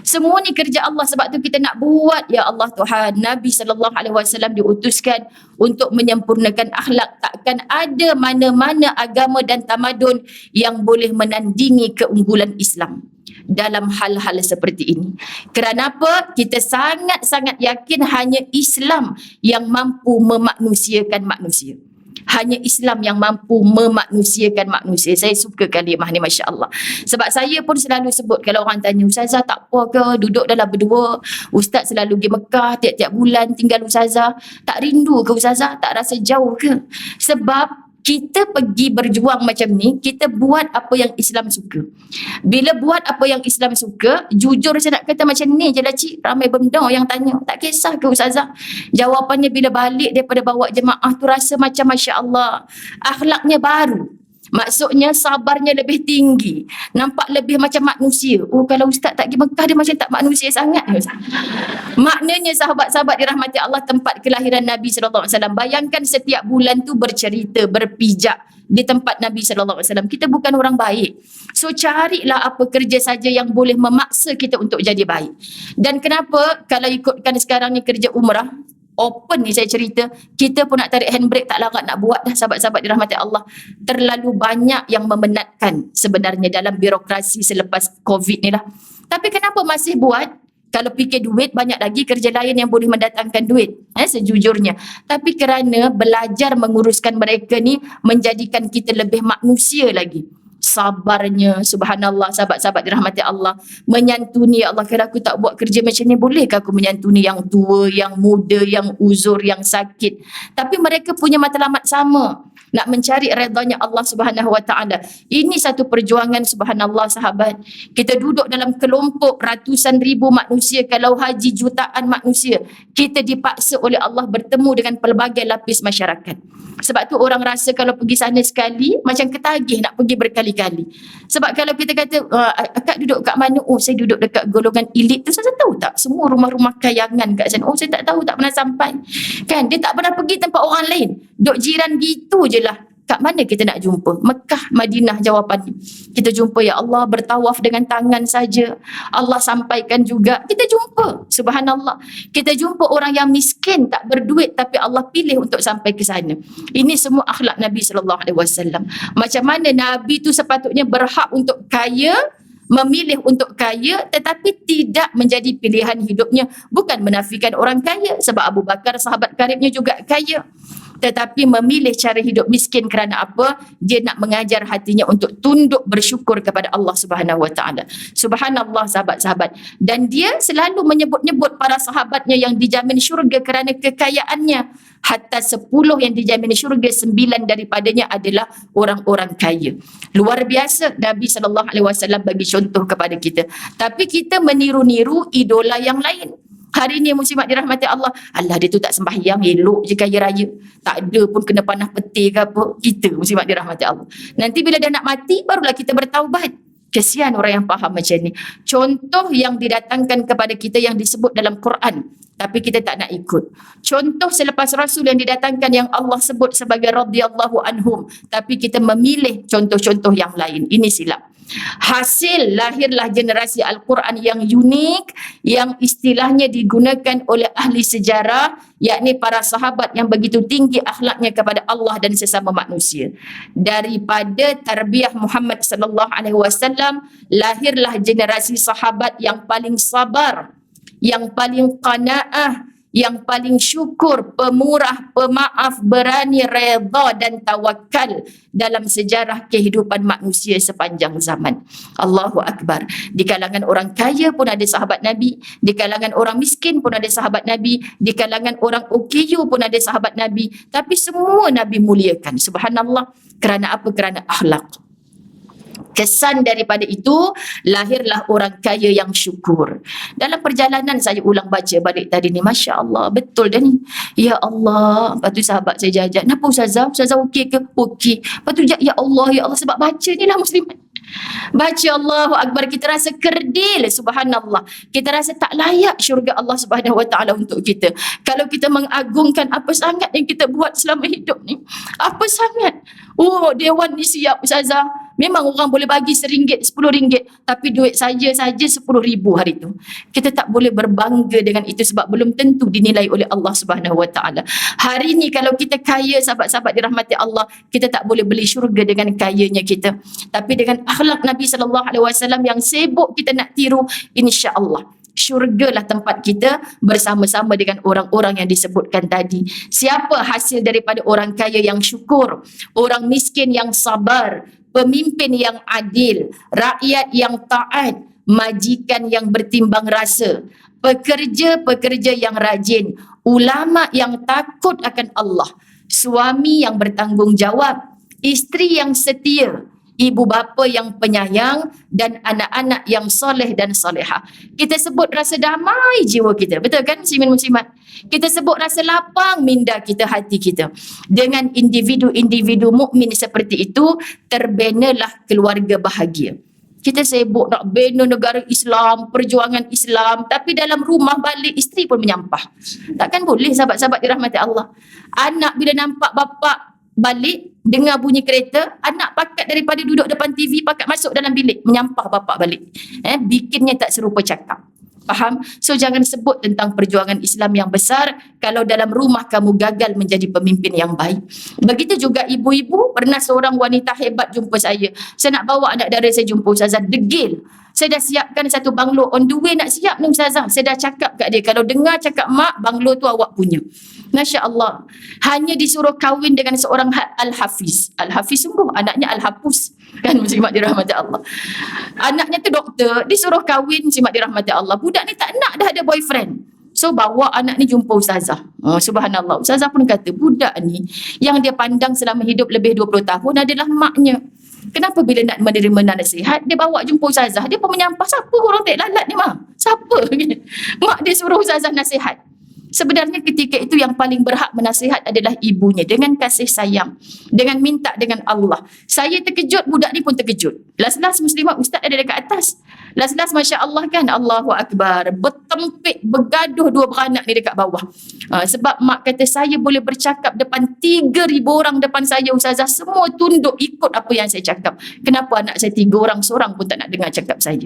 Semua ni kerja Allah. Sebab tu kita nak buat ya Allah Tuhan. Nabi SAW diutuskan untuk menyempurnakan akhlak. Takkan ada mana-mana agama dan tamadun yang boleh menandingi keunggulan Islam dalam hal-hal seperti ini. Kerana apa? Kita sangat-sangat yakin hanya Islam yang mampu memanusiakan manusia. Hanya Islam yang mampu memanusiakan manusia. Saya suka kalimah ni, Masya Allah. Sebab saya pun selalu sebut, kalau orang tanya, Ustazah tak apa ke duduk dalam berdua? Ustaz selalu pergi Mekah tiap-tiap bulan tinggal Ustazah. Tak rindu ke Ustazah? Tak rasa jauh ke? Sebab kita pergi berjuang macam ni, kita buat apa yang Islam suka. Bila buat apa yang Islam suka, jujur saya nak kata macam ni je lah cik, ramai benda yang tanya, tak kisah ke Ustazah? Jawapannya bila balik daripada bawa jemaah tu rasa macam Masya Allah, akhlaknya baru. Maksudnya sabarnya lebih tinggi, nampak lebih macam manusia. Oh, kalau Ustaz tak pergi Mekah dia macam tak manusia sangat. Maknanya sahabat-sahabat dirahmati Allah, tempat kelahiran Nabi SAW. Bayangkan setiap bulan tu bercerita, berpijak di tempat Nabi SAW. Kita bukan orang baik. So carilah apa kerja saja yang boleh memaksa kita untuk jadi baik. Dan kenapa kalau ikutkan sekarang ni kerja umrah, open ni saya cerita, kita pun nak tarik handbrake tak larat nak buat dah, sahabat-sahabat dirahmati Allah. Terlalu banyak yang memenatkan sebenarnya dalam birokrasi selepas COVID ni lah. Tapi kenapa masih buat? Kalau fikir duit, banyak lagi kerja lain yang boleh mendatangkan duit, sejujurnya. Tapi kerana belajar menguruskan mereka ni menjadikan kita lebih manusia lagi. Sabarnya, subhanallah, sahabat-sahabat dirahmati Allah, menyantuni. Ya Allah, kalau aku tak buat kerja macam ni, bolehkah aku menyantuni yang tua, yang muda, yang uzur, yang sakit? Tapi mereka punya matlamat sama, nak mencari redanya Allah Subhanahu Wa Taala. Ini satu perjuangan, subhanallah sahabat. Kita duduk dalam kelompok ratusan ribu manusia, kalau haji jutaan manusia. Kita dipaksa oleh Allah bertemu dengan pelbagai lapis masyarakat. Sebab tu orang rasa kalau pergi sana sekali macam ketagih nak pergi berkali-kali. Sebab kalau kita kata, akak duduk kat mana? Oh, saya duduk dekat golongan elit tu. Saya tahu tak semua rumah-rumah kayangan kat sana? Oh, saya tak tahu, tak pernah sampai. Kan dia tak pernah pergi tempat orang lain, duduk jiran gitu je lah. Kat mana kita nak jumpa? Mekah, Madinah jawapannya. Kita jumpa, ya Allah, bertawaf dengan tangan saja. Allah sampaikan juga, kita jumpa. Subhanallah. Kita jumpa orang yang miskin, tak berduit, tapi Allah pilih untuk sampai ke sana. Ini semua akhlak Nabi SAW. Macam mana Nabi tu sepatutnya berhak untuk kaya, memilih untuk kaya, tetapi tidak menjadi pilihan hidupnya. Bukan menafikan orang kaya, sebab Abu Bakar sahabat karibnya juga kaya, tetapi memilih cara hidup miskin. Kerana apa? Dia nak mengajar hatinya untuk tunduk bersyukur kepada Allah Subhanahu Wa Taala. Subhanallah sahabat-sahabat. Dan dia selalu menyebut-nyebut para sahabatnya yang dijamin syurga kerana kekayaannya. Hatta 10 yang dijamin syurga, 9 daripadanya adalah orang-orang kaya. Luar biasa Nabi SAW bagi contoh kepada kita. Tapi kita meniru-niru idola yang lain. Hari ni muslimat dirahmati Allah, alah dia tu tak sembahyang, elok je kaya raya, tak ada pun kena panah peti ke apa. Kita muslimat dirahmati Allah, nanti bila dah nak mati barulah kita bertaubat. Kesian orang yang faham macam ni. Contoh yang didatangkan kepada kita yang disebut dalam Quran, tapi kita tak nak ikut. Contoh selepas Rasul yang didatangkan yang Allah sebut sebagai radhiyallahu anhum, tapi kita memilih contoh-contoh yang lain. Ini silap. Hasil lahirlah generasi Al-Quran yang unik, yang istilahnya digunakan oleh ahli sejarah, yakni para sahabat yang begitu tinggi akhlaknya kepada Allah dan sesama manusia. Daripada tarbiyah Muhammad sallallahu alaihi wasallam lahirlah generasi sahabat yang paling sabar, yang paling qanaah, yang paling syukur, pemurah, pemaaf, berani, redha dan tawakal dalam sejarah kehidupan manusia sepanjang zaman. Allahu Akbar. Di kalangan orang kaya pun ada sahabat Nabi, di kalangan orang miskin pun ada sahabat Nabi, di kalangan orang OKU pun ada sahabat Nabi, tapi semua Nabi muliakan. Subhanallah. Kerana apa? Kerana akhlak. Kesan daripada itu lahirlah orang kaya yang syukur. Dalam perjalanan saya ulang baca balik tadi ni, Masya Allah, betul dah ni. Ya Allah. Lepas tu sahabat saya jajak, kenapa Ustazah? Ustazah okey ke? Okey. Lepas tu ya Allah, sebab baca ni lah muslimat. Baca Allahu Akbar, kita rasa kerdil, subhanallah. Kita rasa tak layak syurga Allah Subhanahu Wa Taala untuk kita. Kalau kita mengagungkan apa sangat yang kita buat selama hidup ni. Apa sangat. Oh, dewan ni siap Ustazah. Memang orang boleh bagi RM1, RM10, tapi duit saja 10,000 hari tu. Kita tak boleh berbangga dengan itu sebab belum tentu dinilai oleh Allah Subhanahu Wa Taala. Hari ni kalau kita kaya, sahabat-sahabat dirahmati Allah, kita tak boleh beli syurga dengan kayanya kita. Tapi dengan akhlak Nabi SAW yang sibuk kita nak tiru, insya-Allah syurgalah tempat kita bersama-sama dengan orang-orang yang disebutkan tadi. Siapa hasil daripada orang kaya yang syukur, orang miskin yang sabar, pemimpin yang adil, rakyat yang taat, majikan yang bertimbang rasa, pekerja-pekerja yang rajin, ulama yang takut akan Allah, suami yang bertanggungjawab, isteri yang setia, ibu bapa yang penyayang, dan anak-anak yang soleh dan solehah. Kita sebut rasa damai jiwa kita. Betul kan muslimin muslimat? Kita sebut rasa lapang minda kita, hati kita. Dengan individu-individu mukmin seperti itu, terbenalah keluarga bahagia. Kita sibuk nak bina negara Islam, perjuangan Islam, tapi dalam rumah balik isteri pun menyampah. Takkan boleh sahabat-sahabat dirahmati Allah. Anak bila nampak bapa balik, dengar bunyi kereta, anak pakat daripada duduk depan TV, pakat masuk dalam bilik, menyampah bapa balik. Bikinnya tak serupa cakap. Faham? So jangan sebut tentang perjuangan Islam yang besar kalau dalam rumah kamu gagal menjadi pemimpin yang baik. Begitu juga ibu-ibu. Pernah seorang wanita hebat jumpa saya. Saya nak bawa anak dara saya jumpa Ustazah, degil. Saya dah siapkan satu banglo, on the way nak siap ni Ustazah. Saya dah cakap kat dia, kalau dengar cakap mak, banglo tu awak punya. Masya Allah. Hanya disuruh kahwin dengan seorang Al-Hafiz. Al-Hafiz sungguh, anaknya Al-Hapus. Kan muslimat dirahmati Allah. Anaknya tu doktor, disuruh kahwin muslimat dirahmati Allah. Budak ni tak nak dah ada boyfriend. So bawa anak ni jumpa Ustazah. Subhanallah. Ustazah pun kata budak ni yang dia pandang selama hidup lebih 20 tahun adalah maknya. Kenapa bila nak menerima nasihat, dia bawa jumpa Ustazah, dia pun menyampah, siapa orang tak lalat ni mak? Siapa? Mak dia suruh Ustazah nasihat. Sebenarnya ketika itu yang paling berhak menasihat adalah ibunya, dengan kasih sayang, dengan minta dengan Allah. Saya terkejut, budak ni pun terkejut. Las-las muslimat, ustaz ada dekat atas. Las-las Masya Allah kan, Allahu Akbar. Bertempik, bergaduh dua beranak ni dekat bawah. Sebab mak kata saya boleh bercakap depan 3,000 orang depan saya Ustazah, semua tunduk ikut apa yang saya cakap. Kenapa anak saya 3 orang, seorang pun tak nak dengar cakap saya?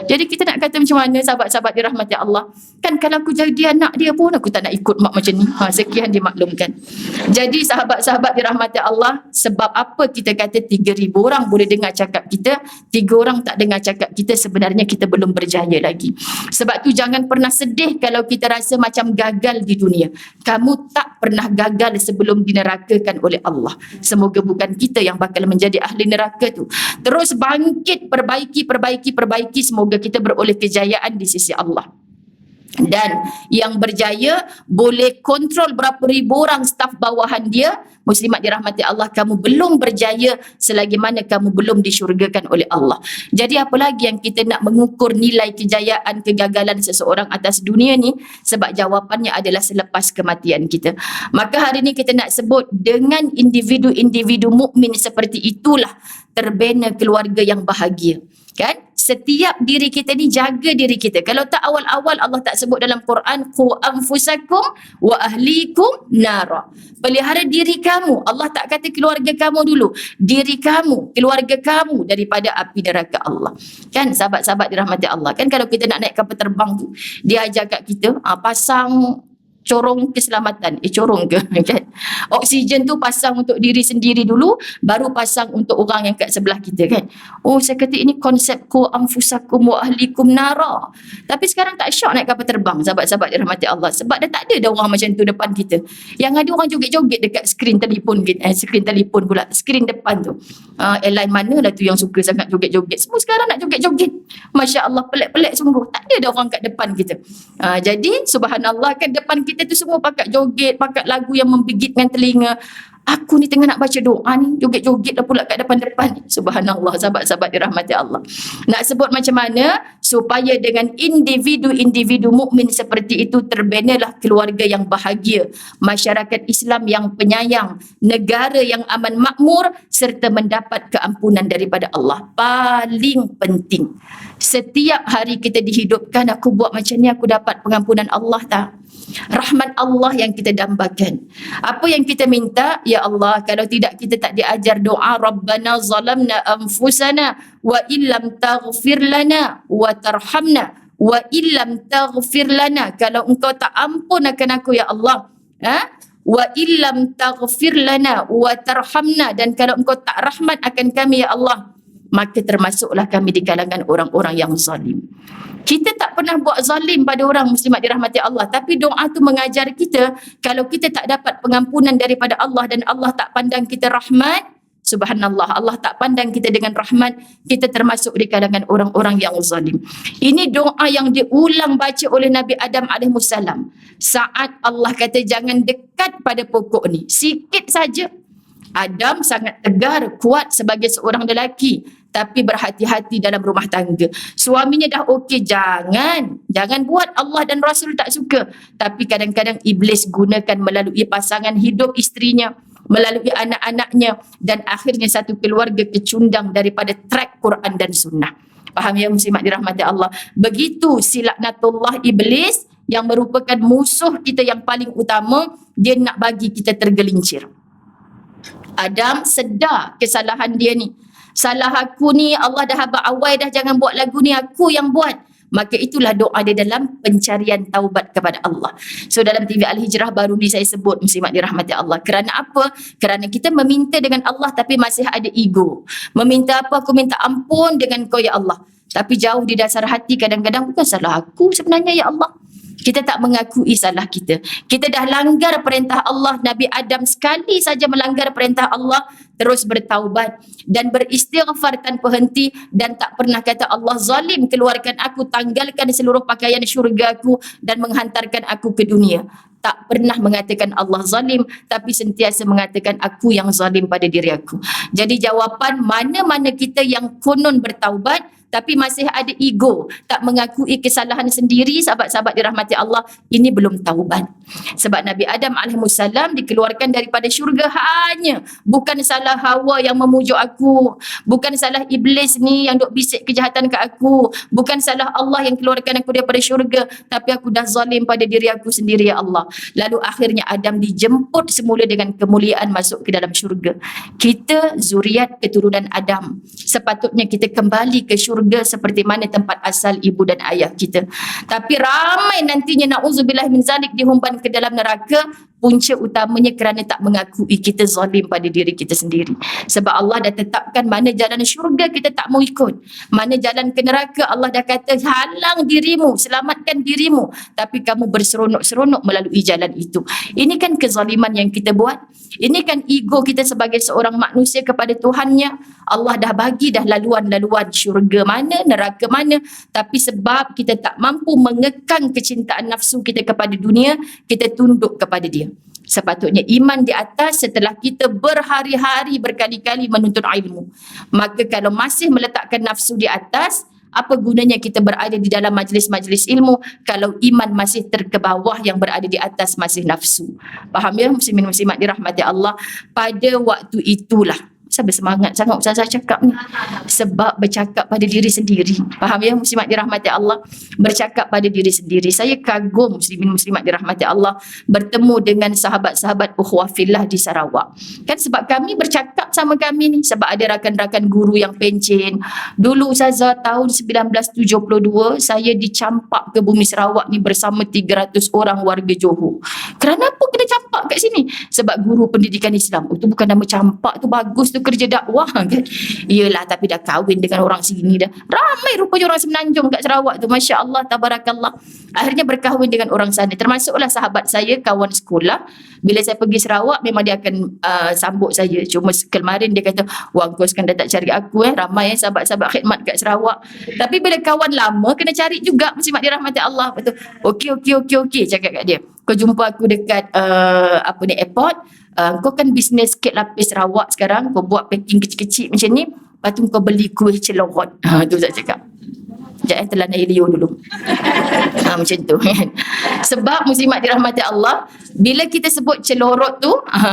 Jadi kita nak kata macam mana sahabat-sahabat dirahmati Allah? Kan kalau aku jadi anak dia pun aku tak nak ikut mak macam ni. Sekian dimaklumkan. Jadi sahabat-sahabat dirahmati Allah, sebab apa kita kata 3,000 orang boleh dengar cakap kita, 3 orang tak dengar cakap kita, sebenarnya kita belum berjaya lagi. Sebab tu jangan pernah sedih kalau kita rasa macam gagal di dunia. Kamu tak pernah gagal sebelum dinerakakan oleh Allah. Semoga bukan kita yang bakal menjadi ahli neraka tu. Terus bangkit, perbaiki, semoga kita beroleh kejayaan di sisi Allah. Dan yang berjaya boleh kontrol berapa ribu orang staf bawahan dia. Muslimat dirahmati Allah, kamu belum berjaya selagi mana kamu belum disyurgakan oleh Allah. Jadi apa lagi yang kita nak mengukur nilai kejayaan, kegagalan seseorang atas dunia ni? Sebab jawapannya adalah selepas kematian kita. Maka hari ni kita nak sebut, dengan individu-individu mukmin seperti itulah terbina keluarga yang bahagia. Kan? Setiap diri kita ni jaga diri kita. Kalau tak awal-awal Allah tak sebut dalam Quran, qu anfusakum wa ahlikum nara. Pelihara diri kamu. Allah tak kata keluarga kamu dulu. Diri kamu, keluarga kamu daripada api neraka Allah. Kan sahabat-sahabat dirahmati Allah. Kan kalau kita nak naik kapal terbang tu, dia ajar kat kita pasang corong keselamatan. Corong ke? Kan? Oksigen tu pasang untuk diri sendiri dulu, baru pasang untuk orang yang kat sebelah kita kan. Oh, saya kata ini konsep qu anfusakum wa ahlikum nara. Tapi sekarang tak syok naik kapal terbang, sahabat-sahabat dirahmati Allah. Sebab dah tak ada orang macam tu depan kita. Yang ada orang joget-joget dekat skrin telefon kita. Skrin telefon pula, skrin depan tu. Airline mana lah tu yang suka sangat joget-joget. Semua sekarang nak joget-joget. Masya Allah, pelik-pelik sungguh. Tak ada orang kat depan kita. Jadi, subhanallah kan, depan kita tu semua pakat joget, pakat lagu yang menggigitkan telinga. Aku ni tengah nak baca doa ni, joget-joget dah pula kat depan-depan ni. Subhanallah, sahabat-sahabat dirahmati Allah. Nak sebut macam mana supaya dengan individu-individu mukmin seperti itu terbinalah keluarga yang bahagia, masyarakat Islam yang penyayang, negara yang aman makmur, serta mendapat keampunan daripada Allah. Paling penting, setiap hari kita dihidupkan, aku buat macam ni aku dapat pengampunan Allah tak? Rahmat Allah yang kita dambakan. Apa yang kita minta? Ya Allah, kalau tidak kita tak diajar doa Rabbana zalamna anfusana wa illam taghfir lana wa tarhamna wa illam taghfir lana. Kalau engkau tak ampun akan aku ya Allah, wa illam taghfir lana wa tarhamna, dan kalau engkau tak rahmat akan kami ya Allah, maka termasuklah kami di kalangan orang-orang yang zalim. Kita tak pernah buat zalim pada orang, muslimat dirahmati Allah, tapi doa tu mengajar kita kalau kita tak dapat pengampunan daripada Allah dan Allah tak pandang kita rahmat, subhanallah, Allah tak pandang kita dengan rahmat, kita termasuk di kalangan orang-orang yang zalim. Ini doa yang diulang baca oleh Nabi Adam alaihissalam saat Allah kata jangan dekat pada pokok ni, sikit saja. Adam sangat tegar, kuat sebagai seorang lelaki, tapi berhati-hati dalam rumah tangga. Suaminya dah okey, jangan buat, Allah dan Rasul tak suka. Tapi kadang-kadang iblis gunakan melalui pasangan hidup isterinya, melalui anak-anaknya, dan akhirnya satu keluarga kecundang daripada track Quran dan Sunnah. Faham ya muslimat dirahmati Allah? Begitu silaknatullah iblis yang merupakan musuh kita yang paling utama, dia nak bagi kita tergelincir. Adam sedar kesalahan dia ni. Salah aku ni, Allah dah habaq awal dah, jangan buat lagu ni, aku yang buat. Maka itulah doa dia dalam pencarian taubat kepada Allah. So dalam TV Al-Hijrah baru ni saya sebut muslimat dirahmati Allah. Kerana apa? Kerana kita meminta dengan Allah tapi masih ada ego. Meminta apa? Aku minta ampun dengan kau ya Allah. Tapi jauh di dasar hati kadang-kadang bukan salah aku sebenarnya ya Allah. Kita tak mengakui salah kita. Kita dah langgar perintah Allah. Nabi Adam sekali saja melanggar perintah Allah, terus bertaubat dan beristighfar tanpa henti, dan tak pernah kata Allah zalim, keluarkan aku, tanggalkan seluruh pakaian syurgaku dan menghantarkan aku ke dunia. Tak pernah mengatakan Allah zalim, tapi sentiasa mengatakan aku yang zalim pada diri aku. Jadi jawapan, mana-mana kita yang konon bertaubat tapi masih ada ego, tak mengakui kesalahan sendiri, sahabat-sahabat dirahmati Allah, ini belum taubat. Sebab Nabi Adam alaihissalam dikeluarkan daripada syurga hanya bukan salah Hawa yang memujuk aku, bukan salah iblis ni yang duk bisik kejahatan ke aku, bukan salah Allah yang keluarkan aku daripada syurga, tapi aku dah zalim pada diri aku sendiri ya Allah. Lalu akhirnya Adam dijemput semula dengan kemuliaan masuk ke dalam syurga. Kita zuriat keturunan Adam, sepatutnya kita kembali ke syurga seperti mana tempat asal ibu dan ayah kita. Tapi ramai nantinya na'udzubillah min zalik dihumban ke dalam neraka, punca utamanya kerana tak mengakui kita zalim pada diri kita sendiri. Sebab Allah dah tetapkan mana jalan syurga, kita tak mau ikut. Mana jalan ke neraka, Allah dah kata halang dirimu, selamatkan dirimu, tapi kamu berseronok-seronok melalui jalan itu. Ini kan kezaliman yang kita buat. Ini kan ego kita sebagai seorang manusia kepada Tuhannya. Allah dah bagi dah laluan-laluan syurga mana, neraka mana, tapi sebab kita tak mampu mengekang kecintaan nafsu kita kepada dunia, kita tunduk kepada dia. Sepatutnya iman di atas setelah kita berhari-hari berkali-kali menuntut ilmu. Maka kalau masih meletakkan nafsu di atas, apa gunanya kita berada di dalam majlis-majlis ilmu kalau iman masih terkebawah, yang berada di atas masih nafsu. Faham ya muslimin muslimat dirahmati Allah? Pada waktu itulah, saya bersemangat sangat Ustazah cakap ni, sebab bercakap pada diri sendiri. Faham ya muslimat dirahmati Allah? Bercakap pada diri sendiri. Saya kagum muslimin muslimat dirahmati Allah bertemu dengan sahabat-sahabat ukhuwah fillah di Sarawak. Kan sebab kami bercakap sama kami ni, sebab ada rakan-rakan guru yang pencen. Dulu Ustazah tahun 1972 saya dicampak ke bumi Sarawak ni bersama 300 orang warga Johor. Kenapa kena campak kat sini? Sebab guru pendidikan Islam. Oh, tu bukan nama campak, tu bagus tu, kerja dakwah kan. Iyalah, tapi dah kahwin dengan orang sini dah. Ramai rupanya orang Semenanjung kat Sarawak tu, Masya Allah, tabarakallah. Akhirnya berkahwin dengan orang sana. Termasuklah sahabat saya, kawan sekolah. Bila saya pergi Sarawak, memang dia akan sambut saya. Cuma kemarin dia kata, wah kau sekarang dah tak cari aku ramai sahabat-sahabat khidmat kat Sarawak. Tapi bila kawan lama, kena cari juga, muslimat dirahmati Allah. Betul. Okey, cakap kat dia. Kau jumpa aku dekat airport. Kau kan bisnes kek lapis Sarawak sekarang, kau buat packing kecil-kecil macam ni, lepas tu kau beli kuih celorot. Tu saya cakap. Sekejap telan air liur dulu. Macam tu kan. Sebab muslimat dirahmati Allah, bila kita sebut celorot tu,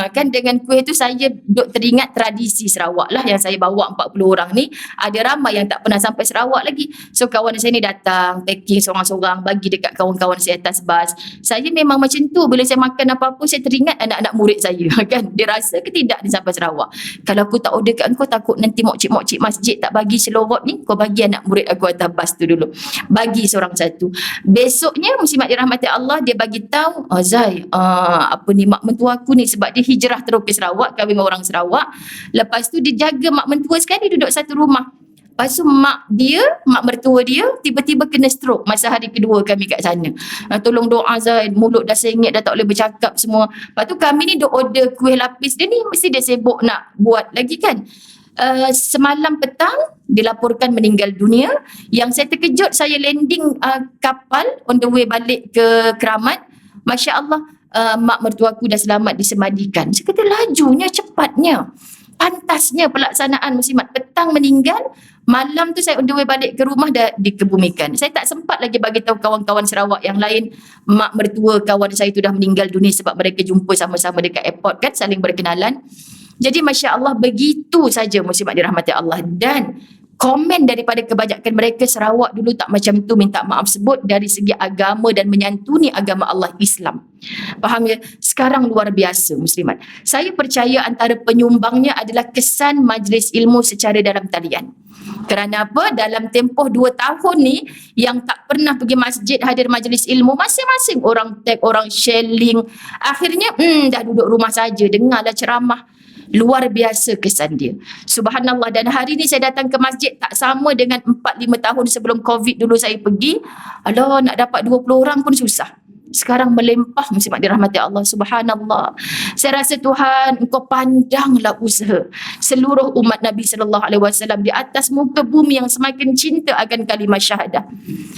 kan dengan kuih tu saya duk teringat tradisi Sarawak lah yang saya bawa 40 orang ni. Ada ramai yang tak pernah sampai Sarawak lagi. So kawan saya ni datang, packing seorang-seorang, bagi dekat kawan-kawan saya atas bas. Saya memang macam tu, bila saya makan apa-apa, saya teringat anak-anak murid saya kan. Dia rasa ke tidak ni sampai Sarawak. Kalau aku tak order kat kau, takut nanti mokcik-mokcik masjid tak bagi celorot ni, kau bagi anak murid aku atas bas tu dulu. Bagi seorang satu. Besoknya muslimat dirahmati Allah, dia bagi tahu, Zai, mak mentua aku ni, sebab dia hijrah terus ke Sarawak, kahwin dengan orang Sarawak. Lepas tu dia jaga mak mentua sekali duduk satu rumah. Lepas tu mak mertua dia tiba-tiba kena stroke masa hari kedua kami kat sana. Tolong doa Zaid, mulut dah sengit, dah tak boleh bercakap semua. Lepas tu kami ni duk order kuih lapis dia ni, mesti dia sibuk nak buat lagi kan. Semalam petang dilaporkan meninggal dunia. Yang saya terkejut, saya landing kapal on the way balik ke Keramat. Masya Allah, mak mertua aku dah selamat disemadikan. Saya kata lajunya, cepatnya, pantasnya pelaksanaan muslimat. Petang meninggal, malam tu saya on the way balik ke rumah dah dikebumikan. Saya tak sempat lagi bagi tahu kawan-kawan Sarawak yang lain, mak mertua kawan saya tu dah meninggal dunia sebab mereka jumpa sama-sama dekat airport kan, saling berkenalan. Jadi Masya Allah, begitu saja muslimat dirahmati Allah. Dan komen daripada kebanyakan mereka, Sarawak dulu tak macam tu, minta maaf sebut, dari segi agama dan menyantuni agama Allah Islam. Faham ya? Sekarang luar biasa muslimat. Saya percaya antara penyumbangnya adalah kesan majlis ilmu secara dalam talian. Kerana apa? Dalam tempoh 2 tahun ni, yang tak pernah pergi masjid hadir majlis ilmu, masing-masing orang tag, orang share link. Akhirnya dah duduk rumah saja, dengarlah ceramah. Luar biasa kesan dia. Subhanallah. Dan hari ni saya datang ke masjid tak sama dengan 4-5 tahun sebelum COVID dulu saya pergi. Alah, nak dapat 20 orang pun susah. Sekarang melimpah muslimat dirahmati Allah. Subhanallah. Saya rasa Tuhan, Engkau pandanglah usaha seluruh umat Nabi SAW di atas muka bumi yang semakin cinta akan kalimah syahadah.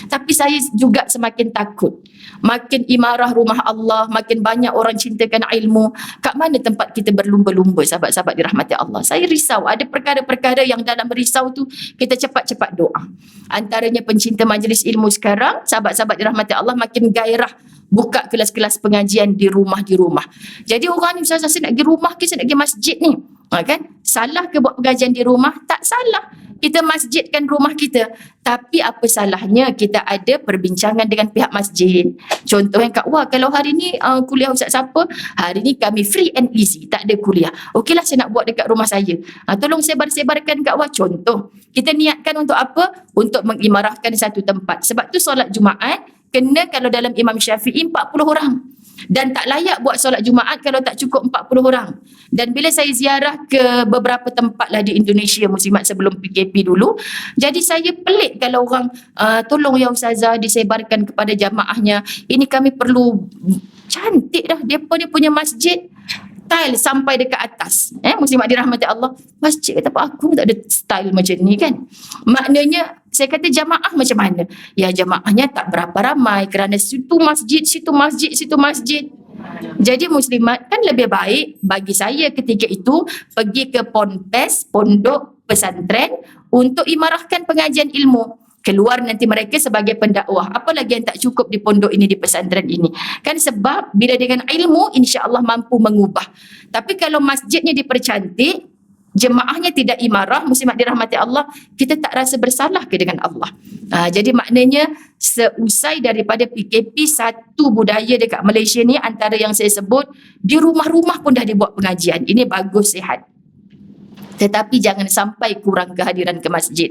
Tapi saya juga semakin takut. Makin imarah rumah Allah, makin banyak orang cintakan ilmu. Kat mana tempat kita berlumba-lumba, sahabat-sahabat dirahmati Allah? Saya risau. Ada perkara-perkara yang dalam risau tu kita cepat-cepat doa. Antaranya pencinta majlis ilmu sekarang, sahabat-sahabat dirahmati Allah, makin gairah buka kelas-kelas pengajian di rumah. Jadi orang ni, Ustazah, saya nak pergi rumah ke, saya nak pergi masjid ni. Kan? Salah ke buat pengajian di rumah? Tak salah. Kita masjidkan rumah kita. Tapi apa salahnya kita ada perbincangan dengan pihak masjid. Contohnya, Kak Wah, kalau hari ni kuliah Ustaz siapa? Hari ni kami free and easy, tak ada kuliah. Okeylah, saya nak buat dekat rumah saya. Tolong sebar-sebarkan Kak Wah. Contoh, kita niatkan untuk apa? Untuk mengimarahkan satu tempat. Sebab tu solat Jumaat kena, kalau dalam Imam Syafi'i, 40 orang. Dan tak layak buat solat Jumaat kalau tak cukup 40 orang. Dan bila saya ziarah ke beberapa tempat lah di Indonesia muslimat sebelum PKP dulu, jadi saya pelik kalau orang tolong ya Ustazah disebarkan kepada jamaahnya. Ini kami perlu, cantik dah dia punya masjid, style sampai dekat atas. Muslimat dirahmati Allah, masjid kata apa, aku tak ada style macam ni kan. Maknanya saya kata jamaah macam mana? Ya, jamaahnya tak berapa ramai kerana situ masjid. Jadi muslimat, kan lebih baik bagi saya ketika itu pergi ke ponpes, pondok pesantren, untuk imarahkan pengajian ilmu. Keluar nanti mereka sebagai pendakwah. Apa lagi yang tak cukup di pondok ini, di pesantren ini. Kan sebab bila dengan ilmu, insya-Allah mampu mengubah. Tapi kalau masjidnya dipercantik, jemaahnya tidak imarah, muslimat dirahmati Allah, kita tak rasa bersalah ke dengan Allah. Jadi maknanya seusai daripada PKP, satu budaya dekat Malaysia ni antara yang saya sebut, di rumah-rumah pun dah dibuat pengajian. Ini bagus, sihat. Tetapi jangan sampai kurang kehadiran ke masjid.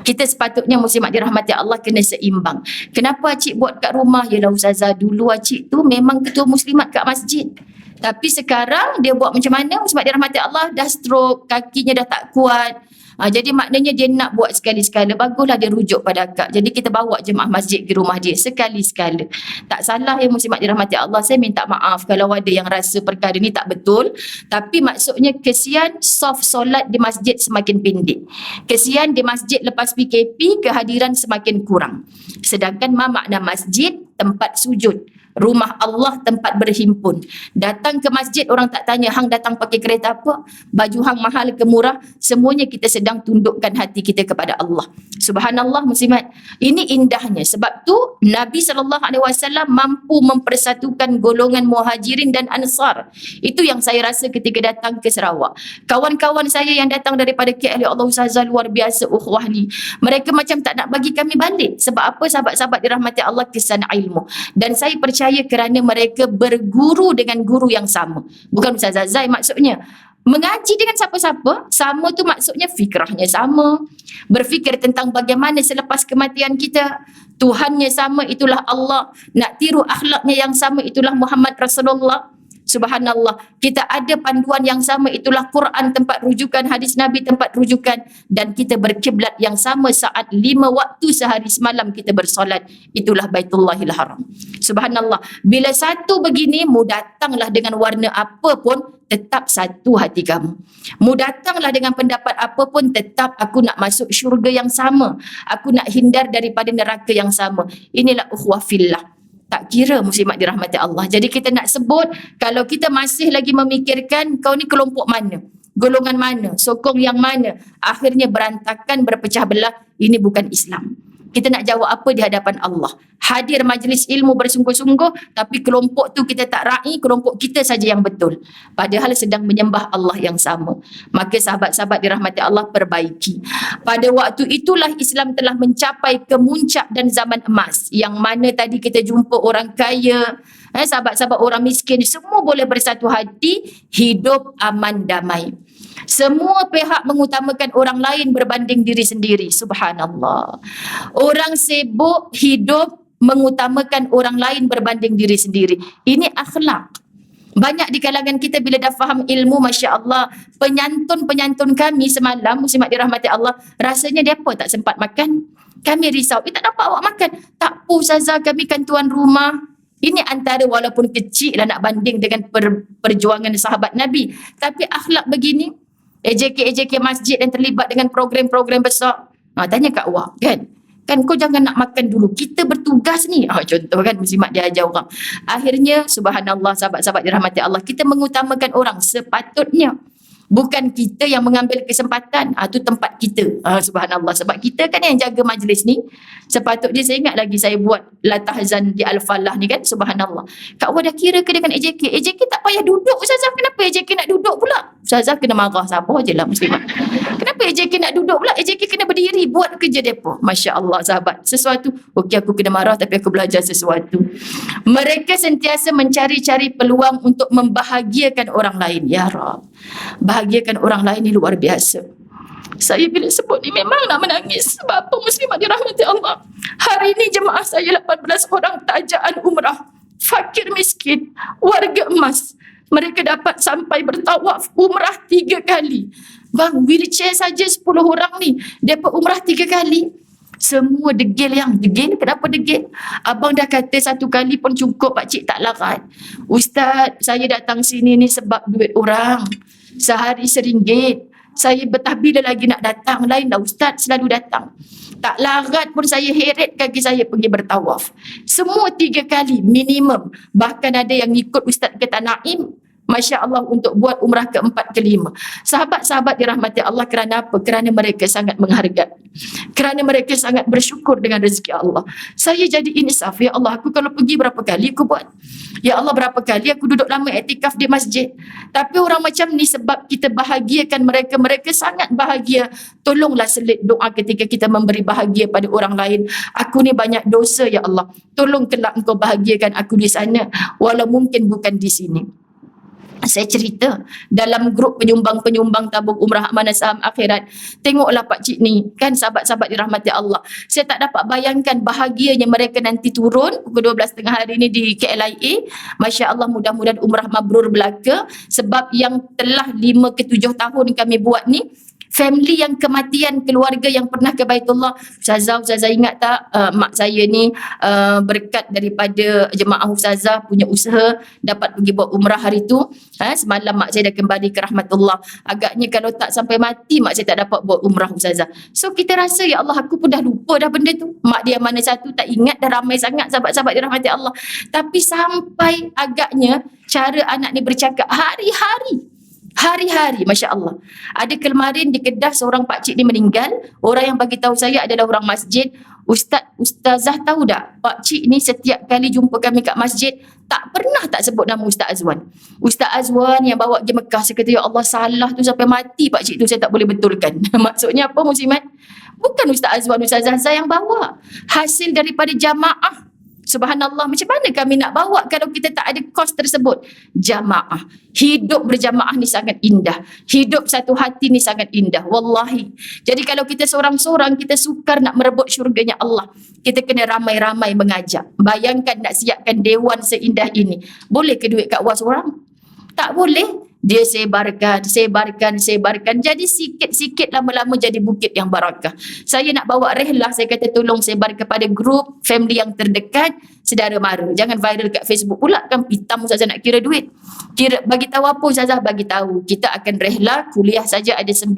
Kita sepatutnya muslimat dirahmati Allah kena seimbang. Kenapa Acik buat kat rumah? Yalah Ustazah, dulu Acik tu memang ketua muslimat kat masjid. Tapi sekarang dia buat macam mana? Muslimat dirahmati Allah dah stroke, kakinya dah tak kuat. Jadi maknanya dia nak buat sekali-sekala. Baguslah dia rujuk pada akak. Jadi kita bawa jemaah masjid ke rumah dia sekali-sekala. Tak salah ya muslimat dirahmati Allah. Saya minta maaf kalau ada yang rasa perkara ni tak betul. Tapi maksudnya kesian soft solat di masjid semakin pendek. Kesian di masjid lepas PKP kehadiran semakin kurang. Sedangkan makna masjid tempat sujud. Rumah Allah tempat berhimpun. Datang ke masjid orang tak tanya hang datang pakai kereta apa, baju hang mahal ke murah, semuanya kita sedang tundukkan hati kita kepada Allah. Subhanallah muslimat. Ini indahnya. Sebab tu Nabi SAW mampu mempersatukan golongan muhajirin dan ansar. Itu yang saya rasa ketika datang ke Sarawak. Kawan-kawan saya yang datang daripada KL, ya Allah Ustazah, luar biasa ukhuwah ni. Mereka macam tak nak bagi kami balik. Sebab apa? Sahabat-sahabat dirahmati Allah, kesan ilmu. Dan saya percaya kerana mereka berguru dengan guru yang sama. Bukan Ustazah Zai maksudnya. Mengaji dengan siapa-siapa, sama tu maksudnya fikrahnya sama. Berfikir tentang bagaimana selepas kematian kita. Tuhannya sama, itulah Allah. Nak tiru akhlaknya yang sama, itulah Muhammad Rasulullah. Subhanallah, kita ada panduan yang sama, itulah Quran tempat rujukan, hadis Nabi tempat rujukan, dan kita berkiblat yang sama saat 5 waktu sehari semalam kita bersolat, itulah Baitullahil Haram. Subhanallah, bila satu begini, mu datanglah dengan warna apa pun, tetap satu hati kamu. Mu datanglah dengan pendapat apa pun, tetap aku nak masuk syurga yang sama, aku nak hindar daripada neraka yang sama. Inilah ukhuwah fillah. Tak kira muslimat dirahmati Allah. Jadi kita nak sebut, kalau kita masih lagi memikirkan kau ni kelompok mana, golongan mana, sokong yang mana, akhirnya berantakan, berpecah belah, ini bukan Islam. Kita nak jawab apa di hadapan Allah? Hadir majlis ilmu bersungguh-sungguh, tapi kelompok tu kita tak raih, kelompok kita saja yang betul. Padahal sedang menyembah Allah yang sama. Maka sahabat-sahabat dirahmati Allah, perbaiki. Pada waktu itulah Islam telah mencapai kemuncak dan zaman emas. Yang mana tadi kita jumpa orang kaya, sahabat-sahabat orang miskin, semua boleh bersatu hati, hidup aman damai. Semua pihak mengutamakan orang lain berbanding diri sendiri. Subhanallah. Orang sibuk hidup mengutamakan orang lain berbanding diri sendiri. Ini akhlak. Banyak di kalangan kita bila dah faham ilmu, Masya Allah, penyantun-penyantun kami semalam, muslimat dirahmati Allah, rasanya dia apa tak sempat makan. Kami risau, tak dapat awak makan. Tak apa Ustazah, kami kan tuan rumah. Ini antara walaupun kecil lah nak banding dengan perjuangan sahabat Nabi. Tapi akhlak begini, AJK masjid yang terlibat dengan program-program besar. Tanya kat awak kan. Kan kau jangan nak makan dulu. Kita bertugas ni. Contoh kan muslimat dia ajar orang. Akhirnya subhanallah sahabat-sahabat dirahmati Allah. Kita mengutamakan orang sepatutnya. Bukan kita yang mengambil kesempatan. Itu tempat kita. Subhanallah. Sebab kita kan yang jaga majlis ni. Sepatutnya saya ingat lagi saya buat latahzan di Al-Falah ni kan. Subhanallah. Kak Wah dah kira ke dengan AJK? AJK tak payah duduk Ustazah. Kenapa AJK nak duduk pula? Ustazah kena marah siapa je lah muslimat. Kenapa AJK nak duduk pula? AJK kena berdiri buat kerja mereka. Masya Allah sahabat. Sesuatu. Okey aku kena marah tapi aku belajar sesuatu. Mereka sentiasa mencari-cari peluang untuk membahagiakan orang lain. Ya Rab. Bahagiakan orang lain ni luar biasa. Saya bila sebut ni memang nak menangis. Sebab apa muslimat dirahmati Allah? Hari ini jemaah saya 18 orang tajaan umrah. Fakir miskin, warga emas. Mereka dapat sampai bertawaf umrah 3 kali. Bang, wheelchair saja 10 orang ni. Dapat umrah 3 kali. Semua degil yang degil. Kenapa degil? Abang dah kata 1 kali pun cukup, pakcik tak larat. Ustaz, saya datang sini ni sebab duit orang. Sehari RM1. Saya betah bila lagi nak datang. Lain dah Ustaz selalu datang. Tak larat pun saya heret kaki saya pergi bertawaf. Semua 3 kali minimum. Bahkan ada yang ikut Ustaz ke Tanaim. Masya Allah untuk buat umrah ke-4 ke-5. Sahabat-sahabat dirahmati Allah kerana apa? Kerana mereka sangat menghargai. Kerana mereka sangat bersyukur dengan rezeki Allah. Saya jadi insaf. Ya Allah, aku kalau pergi berapa kali aku buat? Ya Allah, berapa kali aku duduk lama iktikaf di masjid? Tapi orang macam ni sebab kita bahagiakan mereka. Mereka sangat bahagia. Tolonglah selit doa ketika kita memberi bahagia pada orang lain. Aku ni banyak dosa ya Allah. Tolong kelak engkau bahagiakan aku di sana. Walau mungkin bukan di sini. Saya cerita dalam grup penyumbang-penyumbang tabung umrah amanah saham akhirat. Tengoklah pakcik ni, kan sahabat-sahabat dirahmati Allah. Saya tak dapat bayangkan bahagianya mereka nanti turun pukul 12.30 hari ni di KLIA. Masya Allah, mudah-mudahan umrah mabrur belaka. Sebab yang telah 5 ke 7 tahun kami buat ni, family yang kematian, keluarga yang pernah ke Baitullah. Ustazah ingat tak mak saya ni berkat daripada jemaah Ustazah punya usaha dapat pergi buat umrah hari tu. Semalam mak saya dah kembali ke rahmatullah. Agaknya kalau tak sampai mati mak saya tak dapat buat umrah Ustazah. So kita rasa ya Allah aku pun dah lupa dah benda tu. Mak dia mana satu tak ingat, dah ramai sangat sahabat-sahabat dirahmati Allah. Tapi sampai agaknya cara anak ni bercakap hari-hari, Masya Allah. Ada kemarin di Kedah seorang pakcik ni meninggal. Orang yang bagi tahu saya adalah orang masjid. Ustazah tahu tak? Pakcik ni setiap kali jumpa kami kat masjid tak pernah tak sebut nama Ustaz Azwan. Ustaz Azwan yang bawa pergi Mekah. Saya kata ya Allah salah tu sampai mati pakcik tu saya tak boleh betulkan. Maksudnya apa muslimat? Bukan Ustaz Azwan, Ustazah saya yang bawa. Hasil daripada jamaah. Subhanallah, macam mana kami nak bawa kalau kita tak ada kos tersebut? Jamaah. Hidup berjamaah ni sangat indah. Hidup satu hati ni sangat indah. Wallahi. Jadi kalau kita seorang-seorang, kita sukar nak merebut syurganya Allah. Kita kena ramai-ramai mengajak. Bayangkan nak siapkan dewan seindah ini. Boleh ke duit kat was orang? Tak boleh. Dia sebarkan. Jadi sikit-sikit lama-lama jadi bukit yang barakah. Saya nak bawa rehlah, saya kata tolong sebar kepada grup family yang terdekat, saudara mara. Jangan viral kat Facebook pula kan, pitam Ustazah nak kira duit. Bagi tahu apa Ustazah? Bagi tahu kita akan rehlah, kuliah saja ada 9,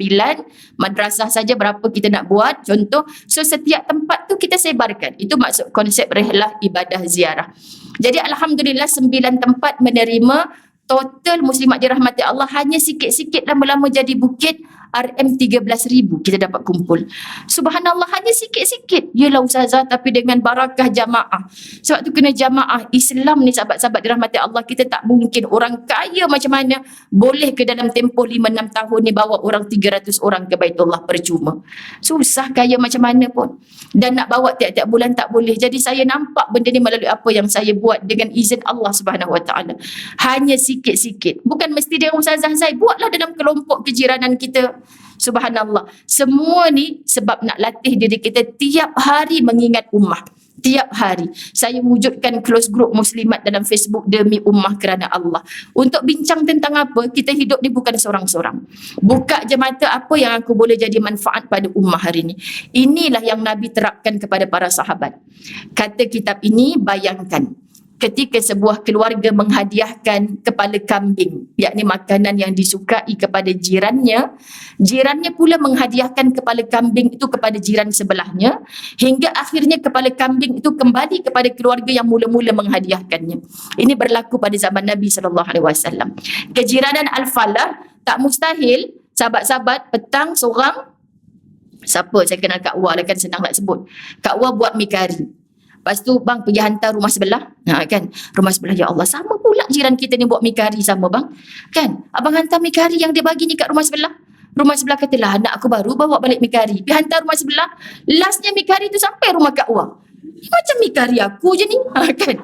madrasah saja berapa kita nak buat, contoh. So setiap tempat tu kita sebarkan. Itu maksud konsep rehlah ibadah ziarah. Jadi alhamdulillah 9 tempat menerima. Total muslimat dirahmati Allah hanya sikit-sikit lama-lama jadi bukit. RM13,000 kita dapat kumpul. Subhanallah, hanya sikit-sikit. Yelah Ustazah, tapi dengan barakah jamaah. Sebab tu kena jamaah. Islam ni sahabat-sahabat dirahmati Allah, kita tak mungkin. Orang kaya macam mana boleh ke dalam tempoh 5-6 tahun ni bawa orang 300 orang ke Baitullah percuma. Susah kaya macam mana pun. Dan nak bawa tiap-tiap bulan tak boleh. Jadi saya nampak benda ni melalui apa yang saya buat dengan izin Allah Subhanahu Wa Taala. Hanya sikit-sikit. Bukan mesti dia Ustazah saya buatlah dalam kelompok kejiranan kita. Subhanallah. Semua ni sebab nak latih diri kita tiap hari mengingat ummah. Tiap hari. Saya wujudkan close group muslimat dalam Facebook demi ummah kerana Allah. Untuk bincang tentang apa, kita hidup ni bukan seorang-seorang. Buka je mata apa yang aku boleh jadi manfaat pada ummah hari ni. Inilah yang Nabi terapkan kepada para sahabat. Kata kitab ini, bayangkan. Ketika sebuah keluarga menghadiahkan kepala kambing, yakni makanan yang disukai kepada jirannya, jirannya pula menghadiahkan kepala kambing itu kepada jiran sebelahnya, hingga akhirnya kepala kambing itu kembali kepada keluarga yang mula-mula menghadiahkannya. Ini berlaku pada zaman Nabi SAW. Kejiranan Al-Falah tak mustahil, sahabat-sahabat petang seorang, siapa saya kenal Kak Wah lah kan, senang nak sebut. Kak Wah buat mi kari. Lepas tu bang pergi hantar rumah sebelah. Kan, rumah sebelah, ya Allah, sama pula jiran kita ni buat mi kari sama bang. Kan, abang hantar mi kari yang dia bagi ni kat rumah sebelah. Rumah sebelah katalah, anak aku baru bawa balik mi kari. Pergi hantar rumah sebelah. Lastnya mi kari tu sampai rumah Kak Wah. Macam mi kari aku je ni. Kan.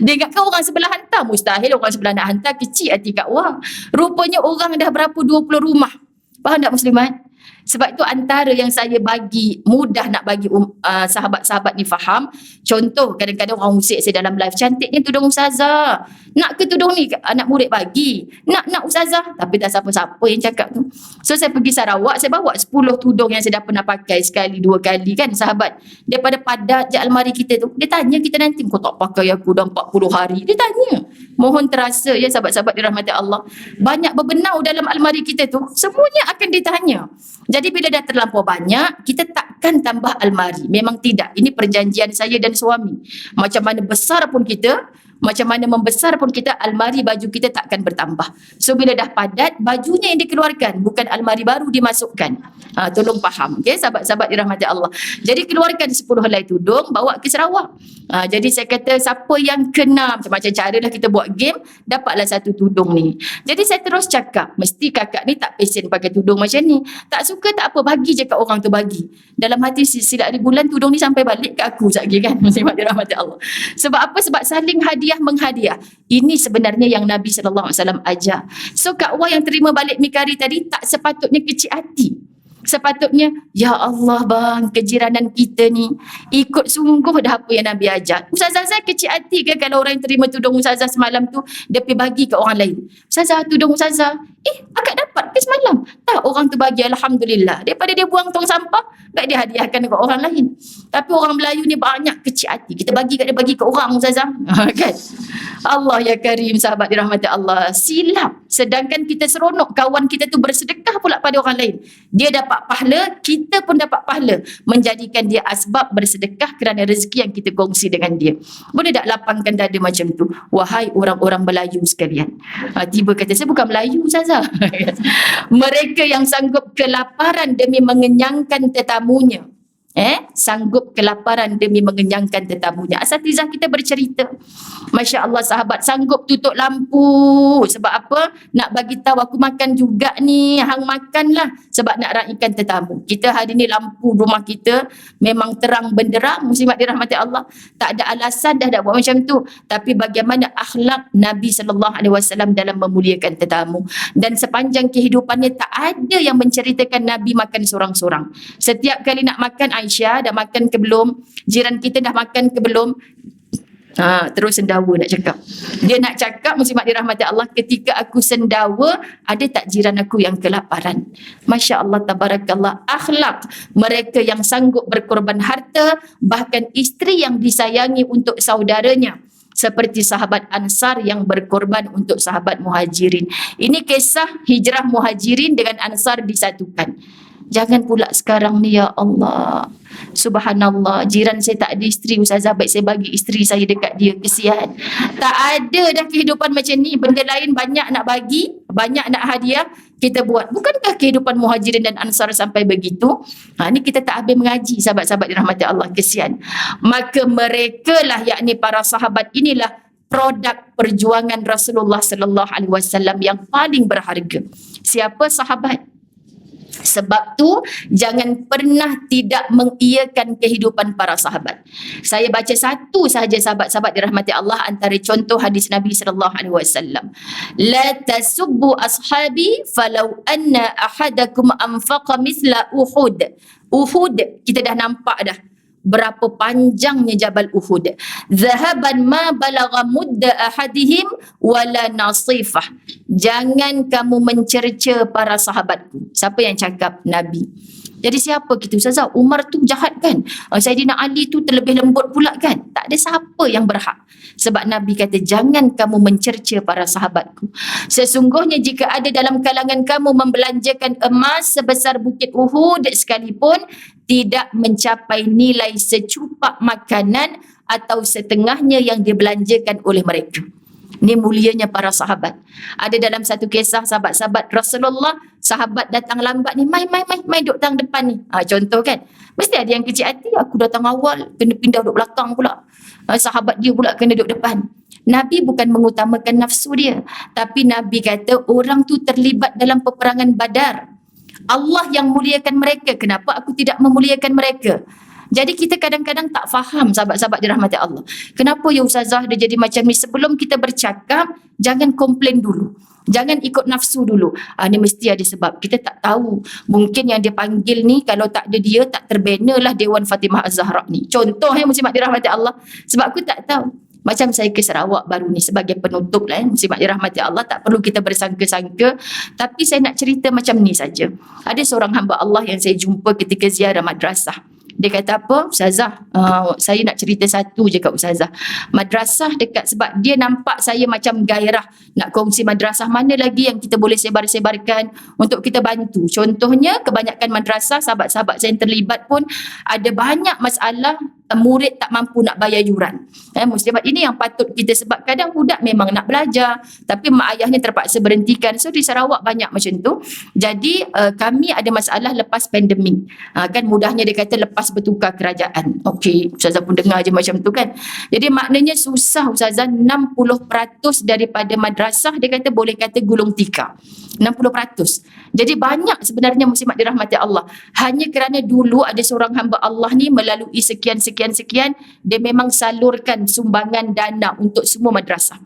Dia ingatkan orang sebelah hantar. Mustahil orang sebelah nak hantar, kecil hati Kak Wah. Rupanya orang dah berapa 20 rumah. Faham tak muslimat? Sebab itu antara yang saya bagi, mudah nak bagi sahabat-sahabat ni faham. Contoh, kadang-kadang orang usik saya dalam live, cantiknya tudung Ustazah. Nak ke tudung ni anak murid bagi? Nak Ustazah. Tapi tak siapa-siapa yang cakap tu. So saya pergi Sarawak, saya bawa 10 tudung yang saya dah pernah pakai sekali, 2 kali kan sahabat. Daripada padat je almari kita tu. Dia tanya kita nanti, kau tak pakai aku dah 40 hari. Dia tanya. Mohon terasa ya sahabat-sahabat dirahmati Allah. Banyak berbenau dalam almari kita tu, semuanya akan ditanya. Jadi bila dah terlampau banyak, kita takkan tambah almari. Memang tidak. Ini perjanjian saya dan suami. Macam mana besar pun kita, macam mana membesar pun kita, almari baju kita takkan bertambah. So bila dah padat, bajunya yang dikeluarkan, bukan almari baru dimasukkan. Tolong faham, okay, sahabat-sahabat dirahmati Allah. Jadi keluarkan 10 helai tudung, bawa ke Sarawak. Jadi saya kata siapa yang kena, macam-macam cara lah kita buat game, dapatlah satu tudung ni. Jadi saya terus cakap, mesti kakak ni tak pesen pakai tudung macam ni. Tak suka tak apa, bagi je kat orang tu bagi. Dalam hati silap di bulan tudung ni sampai balik ke aku sekejap lagi kan. Muslimat dirahmati Allah. Sebab apa? Sebab saling menghadiah. Ini sebenarnya yang Nabi SAW ajar. So Kak Wah yang terima balik mi kari tadi tak sepatutnya kecil hati. Sepatutnya, ya Allah bang, kejiranan kita ni ikut sungguh dah apa yang Nabi ajar. Ustazah saya kecil hati ke kalau orang yang terima tudung Ustazah semalam tu, dia pergi bagi ke orang lain. Ustazah, tudung Ustazah, akak dapat ke semalam? Tak, orang tu bagi, Alhamdulillah. Daripada dia buang tong sampah, baik dia hadiahkan ke orang lain. Tapi orang Melayu ni banyak kecil hati. Kita bagi kat dia, bagi ke orang Ustazah. Kan? Allah ya Karim, sahabat dirahmati Allah. Silap. Sedangkan kita seronok kawan kita tu bersedekah pula pada orang lain. Dia dapat pahala, kita pun dapat pahala. Menjadikan dia asbab bersedekah kerana rezeki yang kita kongsi dengan dia. Boleh tak lapangkan dada macam tu? Wahai orang-orang Melayu sekalian. Tiba kata, saya bukan Melayu Ustazah. Mereka yang sanggup kelaparan demi mengenyangkan tetamunya. Sanggup kelaparan demi mengenyangkan tetamunya. Asatizah kita bercerita, Masya Allah sahabat sanggup tutup lampu. Sebab apa? Nak bagi tahu aku makan juga ni. Hang makanlah sebab nak raikan tetamu. Kita hari ni lampu rumah kita memang terang benderang. Muslimat dirahmati Allah. Tak ada alasan dah buat macam tu. Tapi bagaimana akhlak Nabi SAW dalam memuliakan tetamu. Dan sepanjang kehidupannya tak ada yang menceritakan Nabi makan seorang-seorang. Setiap kali nak makan, Aisyah dah makan ke belum? Jiran kita dah makan ke belum? Terus sendawa nak cakap. Dia nak cakap, muslimat dirahmati Allah, ketika aku sendawa, ada tak jiran aku yang kelaparan? Masya Allah, tabarakallah, akhlak mereka yang sanggup berkorban harta, bahkan isteri yang disayangi untuk saudaranya, seperti sahabat Ansar yang berkorban untuk sahabat Muhajirin. Ini kisah hijrah Muhajirin dengan Ansar disatukan. Jangan pula sekarang ni, ya Allah, subhanallah, jiran saya tak ada isteri, Ustazah, baik saya bagi isteri saya dekat dia, kesian. Tak ada dah kehidupan macam ni. Benda lain banyak nak bagi, banyak nak hadiah, kita buat. Bukankah kehidupan Muhajirin dan Ansar sampai begitu? Ni kita tak habis mengaji, sahabat-sahabat dirahmati Allah, kesian. Maka mereka lah, yakni para sahabat inilah produk perjuangan Rasulullah sallallahu alaihi wasallam yang paling berharga. Siapa sahabat? Sebab tu jangan pernah tidak mengiyakan kehidupan para sahabat. Saya baca satu sahaja, sahabat-sahabat dirahmati Allah, antara contoh hadis Nabi sallallahu alaihi wasallam. La tasubbu ashabi falau anna ahadakum anfaqa mithla Uhud. Uhud kita dah nampak dah berapa panjangnya Jabal Uhud. Zahaban ma balagha mudda ahadihim wala nasifah. Jangan kamu mencerca para sahabatku. Siapa yang cakap? Nabi. Jadi siapa kita? Ustazah, Umar tu jahat kan? Saidina Ali tu terlebih lembut pula kan? Tak ada siapa yang berhak. Sebab Nabi kata, jangan kamu mencerca para sahabatku. Sesungguhnya jika ada dalam kalangan kamu membelanjakan emas sebesar bukit Uhud sekalipun, tidak mencapai nilai secupak makanan atau setengahnya yang dibelanjakan oleh mereka. Ini mulianya para sahabat. Ada dalam satu kisah sahabat-sahabat Rasulullah, sahabat datang lambat ni, mai duduk tang depan ni. Contoh kan. Mesti ada yang kecil hati, aku datang awal, kena pindah duduk belakang pula. Sahabat dia pula kena duduk depan. Nabi bukan mengutamakan nafsu dia, tapi Nabi kata orang tu terlibat dalam peperangan Badar. Allah yang muliakan mereka, kenapa aku tidak memuliakan mereka? Jadi kita kadang-kadang tak faham, sahabat-sahabat dirahmati Allah. Kenapa ya Ustazah dia jadi macam ni? Sebelum kita bercakap, jangan komplain dulu. Jangan ikut nafsu dulu. Ni mesti ada sebab. Kita tak tahu. Mungkin yang dia panggil ni, kalau tak ada dia, tak terbina lah Dewan Fatimah Az-Zahra ni. Contoh muslimat dirahmati Allah. Sebab aku tak tahu. Macam saya ke Sarawak baru ni sebagai penutup lah, muslimat dirahmati Allah, tak perlu kita bersangka-sangka, tapi saya nak cerita macam ni saja. Ada seorang hamba Allah yang saya jumpa ketika ziarah madrasah. Dia kata apa? Ustazah, saya nak cerita satu je kat Ustazah. Madrasah dekat, sebab dia nampak saya macam gairah nak kongsi madrasah mana lagi yang kita boleh sebar-sebarkan untuk kita bantu. Contohnya kebanyakan madrasah, sahabat-sahabat saya yang terlibat pun ada banyak masalah murid tak mampu nak bayar yuran. Muslimat, ini yang patut kita, sebab kadang budak memang nak belajar tapi mak ayahnya terpaksa berhentikan. So di Sarawak banyak macam tu. Jadi kami ada masalah lepas pandemik. Kan mudahnya dia kata lepas bertukar kerajaan. Okey, Ustazah pun dengar je macam tu kan. Jadi maknanya susah Ustazah, 60% daripada madrasah dia kata boleh kata gulung tikar. 60%. Jadi banyak sebenarnya muslimat dirahmati Allah. Hanya kerana dulu ada seorang hamba Allah ni melalui sekian, dia memang salurkan sumbangan dana untuk semua madrasah.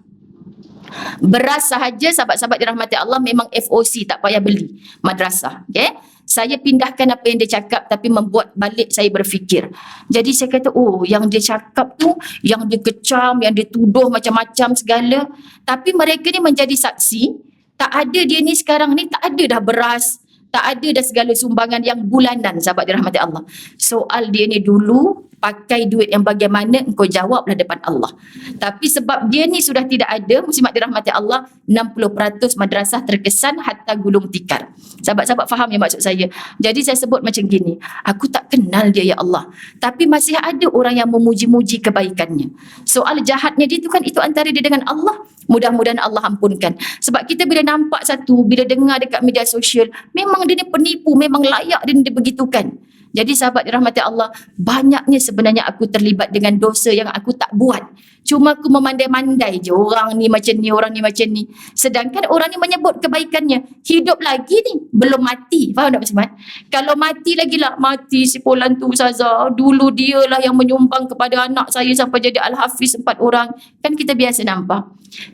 Beras sahaja, sahabat-sahabat dirahmati Allah, memang FOC, tak payah beli madrasah. Okay? Saya pindahkan apa yang dia cakap, tapi membuat balik saya berfikir. Jadi saya kata, oh yang dia cakap tu, yang dia kecam, yang dia tuduh macam-macam segala, tapi mereka ni menjadi saksi. Tak ada dia ni sekarang ni, tak ada dah beras, tak ada dah segala sumbangan yang bulanan, sahabat dirahmati Allah. Soal dia ni dulu pakai duit yang bagaimana, engkau jawablah depan Allah. Tapi sebab dia ni sudah tidak ada, muslimat dirahmati Allah, 60% madrasah terkesan hatta gulung tikar. Sahabat-sahabat faham ya maksud saya. Jadi saya sebut macam gini, aku tak kenal dia ya Allah, tapi masih ada orang yang memuji-muji kebaikannya. Soal jahatnya dia tu kan, itu antara dia dengan Allah. Mudah-mudahan Allah ampunkan. Sebab kita bila nampak satu, bila dengar dekat media sosial, memang dia ni penipu, memang layak dia begitukan. Jadi sahabat dirahmati Allah, banyaknya sebenarnya aku terlibat dengan dosa yang aku tak buat. Cuma aku memandai-mandai je, orang ni macam ni, orang ni macam ni. Sedangkan orang ni menyebut kebaikannya. Hidup lagi ni, belum mati. Faham tak Muslimat? Kalau mati lagi lah, mati si Polan tu Ustazah. Dulu dia lah yang menyumbang kepada anak saya sampai jadi Al-Hafiz 4 orang. Kan kita biasa nampak.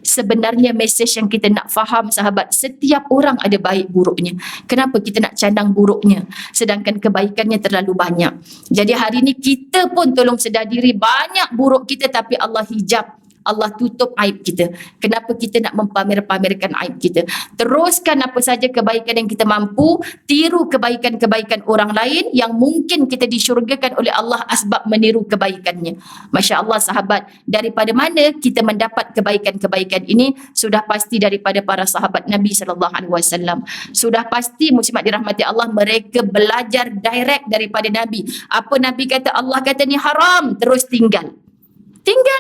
Sebenarnya mesej yang kita nak faham sahabat, setiap orang ada baik buruknya. Kenapa kita nak candang buruknya? Sedangkan kebaikannya terlalu banyak. Jadi hari ni kita pun tolong sedar diri, banyak buruk kita tapi Allah hijab, Allah tutup aib kita. Kenapa kita nak mempamer-pamerkan aib kita? Teruskan apa saja kebaikan yang kita mampu, tiru kebaikan-kebaikan orang lain yang mungkin kita disyurgakan oleh Allah asbab meniru kebaikannya. Masya Allah sahabat, daripada mana kita mendapat kebaikan-kebaikan ini? Sudah pasti daripada para sahabat Nabi SAW. Sudah pasti muslimat dirahmati Allah, mereka belajar direct daripada Nabi. Apa Nabi kata, Allah kata ni haram, terus tinggal.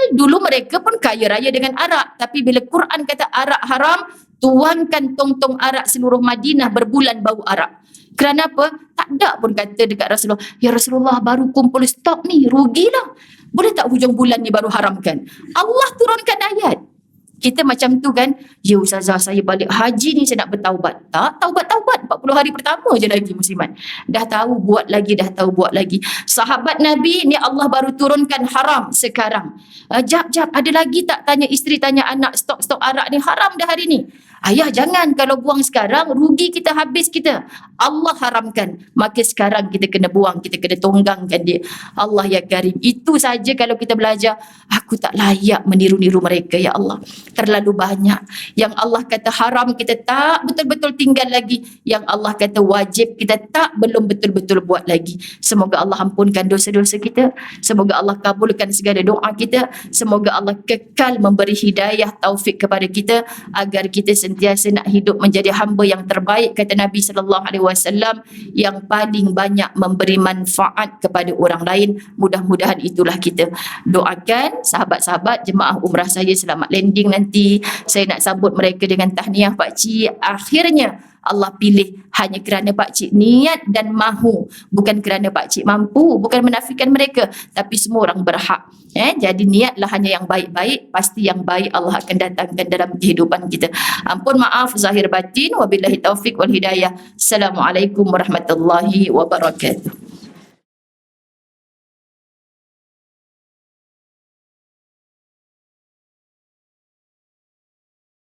Dulu mereka pun kaya raya dengan arak. Tapi bila Quran kata arak haram, tuangkan tong-tong arak seluruh Madinah berbulan bau arak. Kerana apa? Tak ada pun kata dekat Rasulullah, ya Rasulullah baru kumpul stok ni, rugilah. Boleh tak hujung bulan ni baru haramkan? Allah turunkan ayat. Kita macam tu kan, ya Ustazah saya balik haji ni saya nak bertaubat. Tak, taubat-taubat 40 hari pertama je lagi muslimat. Dah tahu buat lagi, dah tahu buat lagi. Sahabat Nabi ni Allah baru turunkan haram sekarang. Jap, ada lagi tak tanya isteri, tanya anak, stok-stok arak ni haram dah hari ni. Ayah jangan, kalau buang sekarang rugi kita, habis kita. Allah haramkan, maka sekarang kita kena buang, kita kena tonggangkan dia. Allah ya Karim. Itu saja kalau kita belajar. Aku tak layak meniru-niru mereka ya Allah. Terlalu banyak. Yang Allah kata haram kita tak betul-betul tinggal lagi. Yang Allah kata wajib kita tak belum betul-betul buat lagi. Semoga Allah ampunkan dosa-dosa kita. Semoga Allah kabulkan segala doa kita. Semoga Allah kekal memberi hidayah taufik kepada kita agar kita sentiasa nak hidup menjadi hamba yang terbaik, kata Nabi SAW, yang paling banyak memberi manfaat kepada orang lain. Mudah-mudahan itulah kita. Doakan sahabat-sahabat jemaah umrah saya selamat landing nanti. Saya nak sambut mereka dengan tahniah pakcik. Akhirnya Allah pilih hanya kerana pakcik niat dan mahu, bukan kerana pakcik mampu, bukan menafikan mereka, tapi semua orang berhak. Jadi niatlah hanya yang baik-baik, pasti yang baik Allah akan datangkan dalam kehidupan kita. Ampun maaf zahir batin, wabillahi taufik wal hidayah. Assalamualaikum warahmatullahi wabarakatuh.